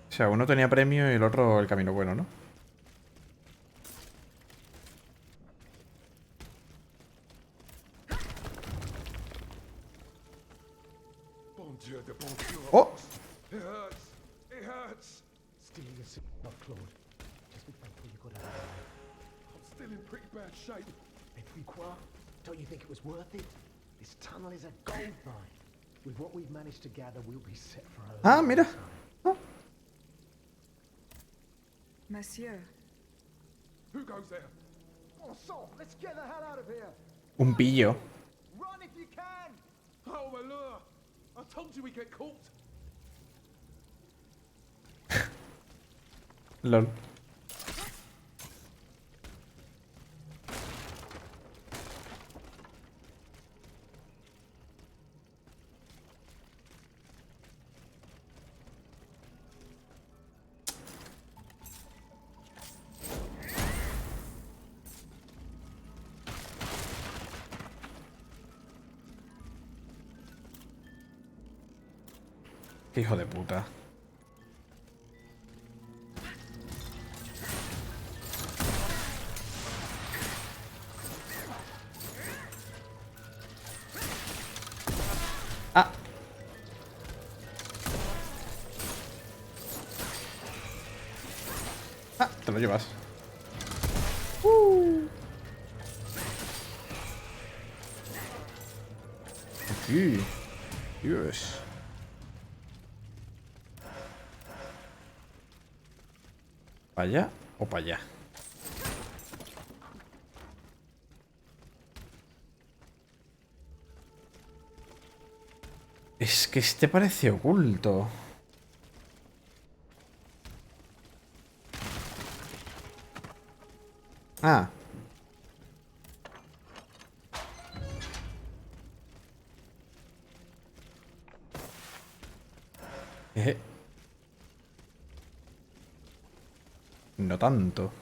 O sea, uno tenía premio y el otro el camino bueno, ¿no? ¡Oh! It hurts. It hurts. Still in the not Claude. Just be thankful you got out of there. I'm still in pretty bad shape. Et puis quoi? Don't you think it was worth it? This tunnel is a gold mine. With what we've managed to gather, we'll be set for a Ah, long mira. time. Ah, Monsieur, Who goes there? Oh, so, let's get the hell out of here. un pillo. Run if you can. Oh, my lure! I told you we get caught. Lol. Qué hijo de puta. Ah. Ah, te lo llevas. Aquí. Dios. ¿Para allá o para allá? Es que este parece oculto. Ah. No tanto.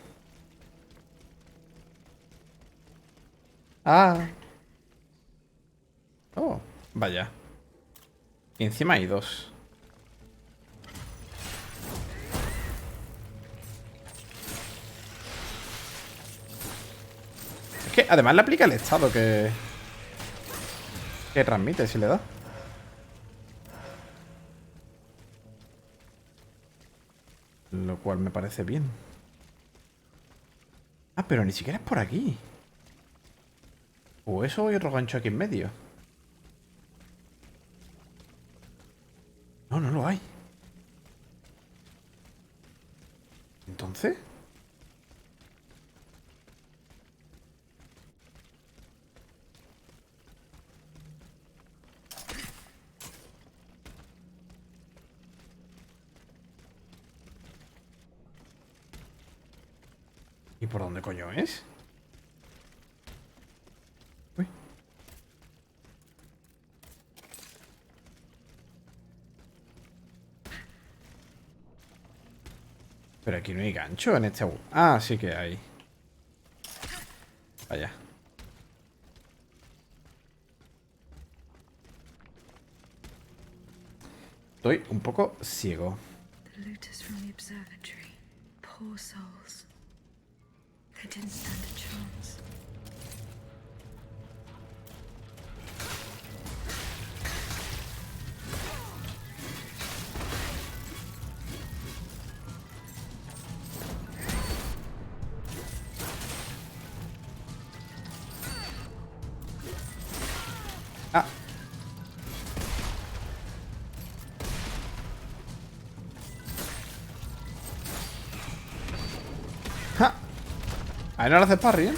Ah. Oh, vaya. Y encima hay dos. Es que además le aplica el estado que transmite si le da. Lo cual me parece bien. Ah, pero ni siquiera es por aquí. O eso hay otro gancho aquí en medio. No, no lo hay. ¿Entonces? ¿Y por dónde coño es? Uy. Pero aquí no hay gancho en este... Ah, sí que hay. Vaya. Estoy un poco ciego. the looters from the observatory. Poor souls. They didn't stand a chance. Ah. ¡Ja! Ahí no lo hace parry, ¿eh?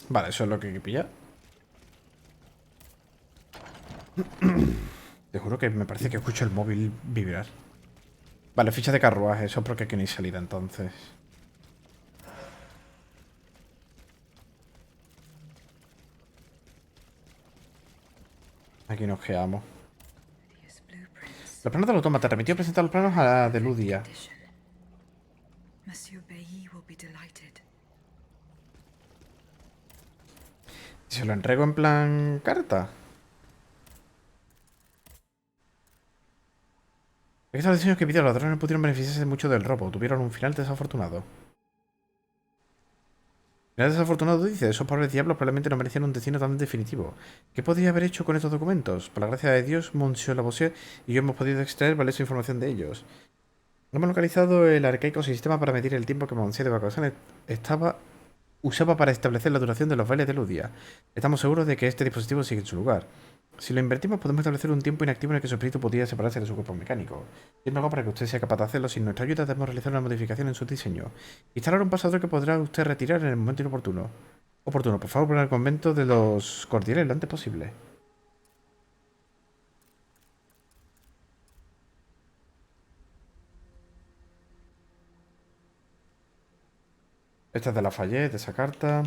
Vale, eso es lo que hay que pillar. Te juro que me parece que escucho el móvil vibrar. Vale, ficha de carruaje. Eso es porque aquí no hay salida, entonces. Aquí nos quedamos. Hideous blueprints. Los planos del autómata. Remitió presentar los planos a la de Ludia. Edition. Monsieur Bailly will be delighted. ¿Se lo entrego en plan carta? Estos diseños que pidió los ladrones no pudieron beneficiarse mucho del robo. Tuvieron un final desafortunado. Era desafortunado, dice. Esos pobres diablos probablemente no merecían un destino tan definitivo. ¿Qué podría haber hecho con estos documentos? Por la gracia de Dios, Monsieur Lavoisier y yo hemos podido extraer valiosa información de ellos. Hemos localizado el arcaico sistema para medir el tiempo que Monsieur de vacaciones usaba para establecer la duración de los bailes de Ludia. Estamos seguros de que este dispositivo sigue en su lugar. Si lo invertimos, podemos establecer un tiempo inactivo en el que su espíritu podría separarse de su cuerpo mecánico. Sin embargo, para que usted sea capaz de hacerlo, sin nuestra ayuda debemos realizar una modificación en su diseño. Instalar un pasador que podrá usted retirar en el momento inoportuno. Oportuno, por favor, poner el convento de los Cordilleras lo antes posible. Esta es de Lafayette, esa carta.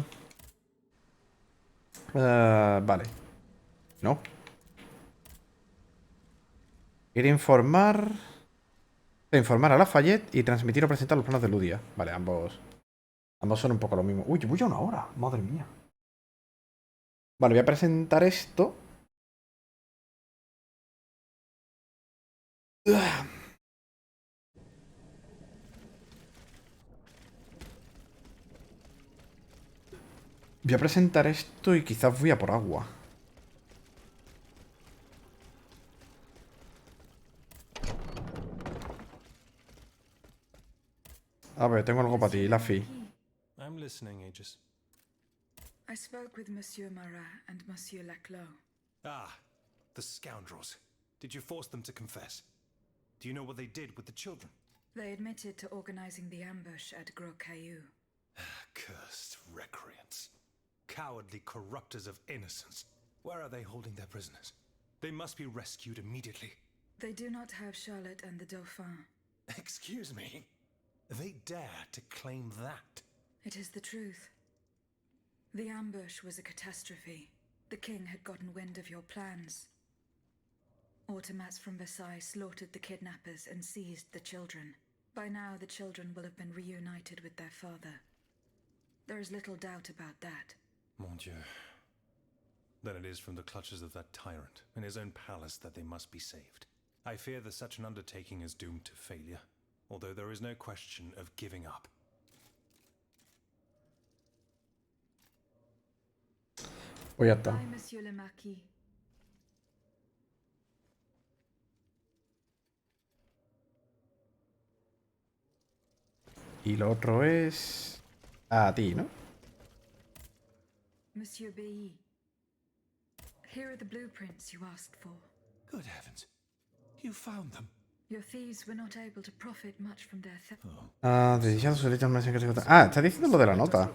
Vale. No. Ir a informar. Informar a Lafayette y transmitir o presentar los planos de Ludia. Vale, ambos. Ambos son un poco lo mismo. Uy, voy a una hora. Madre mía. Vale, voy a presentar esto. Voy a presentar esto y quizás voy a por agua. A ver, tengo algo para ti, Laffy. I'm listening, Aegis. I spoke with Monsieur Marat and Monsieur Laclos. Ah, the scoundrels. Did you force them to confess? Do you know what they did with the children? They admitted to organizing the ambush at Gros Caillou. Cursed recreants. Cowardly corrupters of innocence. Where are they holding their prisoners? They must be rescued immediately. They do not have Charlotte and the Dauphin. Excuse me? They dare to claim that? It is the truth. The ambush was a catastrophe. The king had gotten wind of your plans. Automats from Versailles slaughtered the kidnappers and seized the children. By now, the children will have been reunited with their father. There is little doubt about that. Mon Dieu. Then it is from the clutches of that tyrant in his own palace that they must be saved. I fear that such an undertaking is doomed to failure, although there is no question of giving up. Pues ya está. Bye, Monsieur le Marquis. Y lo otro es... a ti, ¿no? Monsieur B. Here are the blueprints you asked for. Good heavens. You found them. Your thieves were not able to profit much from their theft. Ah, dedicado a su letra más que se... Ah, está diciendo lo de la nota.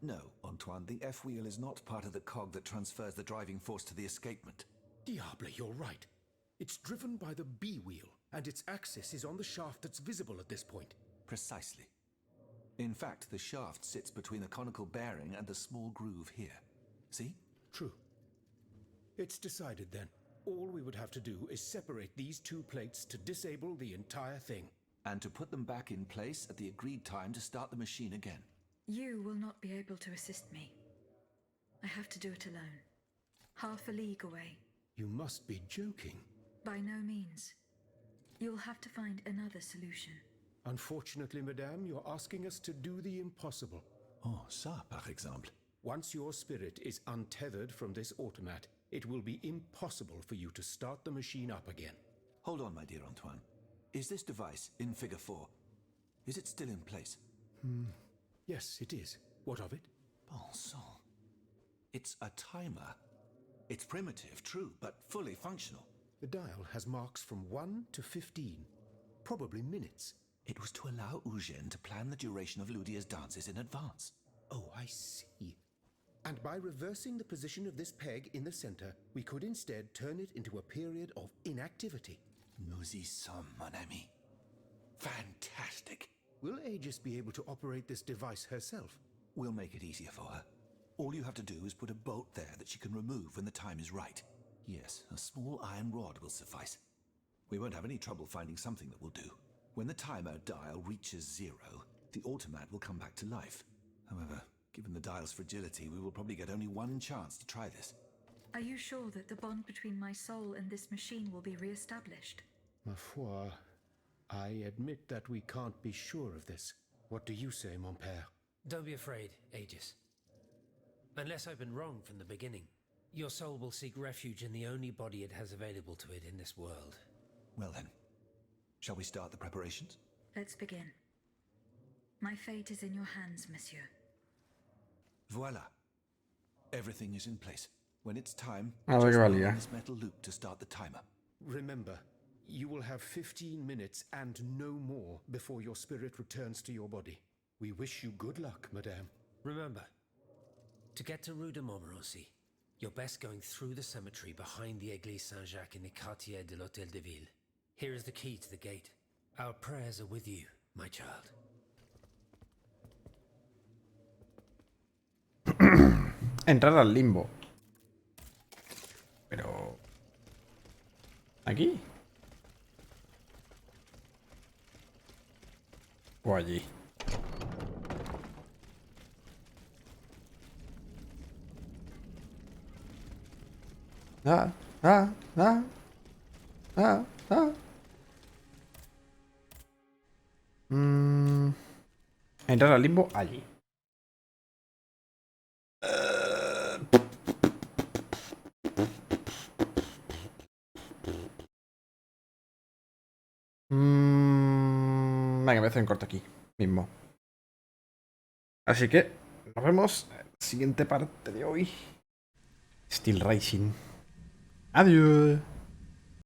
No, Antoine, the F-wheel is not part of the cog that transfers the driving force to the escapement. Diable, you're right. It's driven by the B-wheel, and its axis is on the shaft that's visible at this point. Precisely. In fact, the shaft sits between the conical bearing and the small groove here. See? True. It's decided then. All we would have to do is separate these two plates to disable the entire thing. And to put them back in place at the agreed time to start the machine again. You will not be able to assist me. I have to do it alone. Half a league away. You must be joking. By no means. You'll have to find another solution. Unfortunately, madame, you're asking us to do the impossible. Oh, ça, par exemple. Once your spirit is untethered from this automat, it will be impossible for you to start the machine up again. Hold on, my dear Antoine. Is this device in Figure 4? Is it still in place? Yes, it is. What of it? Bon sang. It's a timer. It's primitive, true, but fully functional. The dial has marks from 1 to 15. Probably minutes. It was to allow Eugène to plan the duration of Ludia's dances in advance. Oh, I see. And by reversing the position of this peg in the center, we could instead turn it into a period of inactivity. Nous y sommes, mon ami. Fantastic. Will Aegis be able to operate this device herself? We'll make it easier for her. All you have to do is put a bolt there that she can remove when the time is right. Yes, a small iron rod will suffice. We won't have any trouble finding something that will do. When the timer dial reaches 0, the automat will come back to life. However, given the dial's fragility, we will probably get only one chance to try this. Are you sure that the bond between my soul and this machine will be re-established? Ma foi, I admit that we can't be sure of this. What do you say, mon père? Don't be afraid, Aegis. Unless I've been wrong from the beginning, your soul will seek refuge in the only body it has available to it in this world. Well then, shall we start the preparations? Let's begin. My fate is in your hands, monsieur. Voila. Everything is in place. When it's time, A ver just qué blow valía. on this metal loop to start the timer. Remember, you will have 15 minutes and no more before your spirit returns to your body. We wish you good luck, madame. Remember, to get to Rue de Montmorency, you're best going through the cemetery behind the Église Saint-Jacques in the Quartier de l'Hôtel de Ville. Here is the key to the gate. Our prayers are with you, my child. Entrar al limbo. Pero... ¿aquí? O allí. Ah, ah, ah. Ah, ah. Entrar al limbo allí. Venga, voy a hacer un corte aquí mismo. Así que nos vemos en la siguiente parte de hoy. Steelrising. Adiós.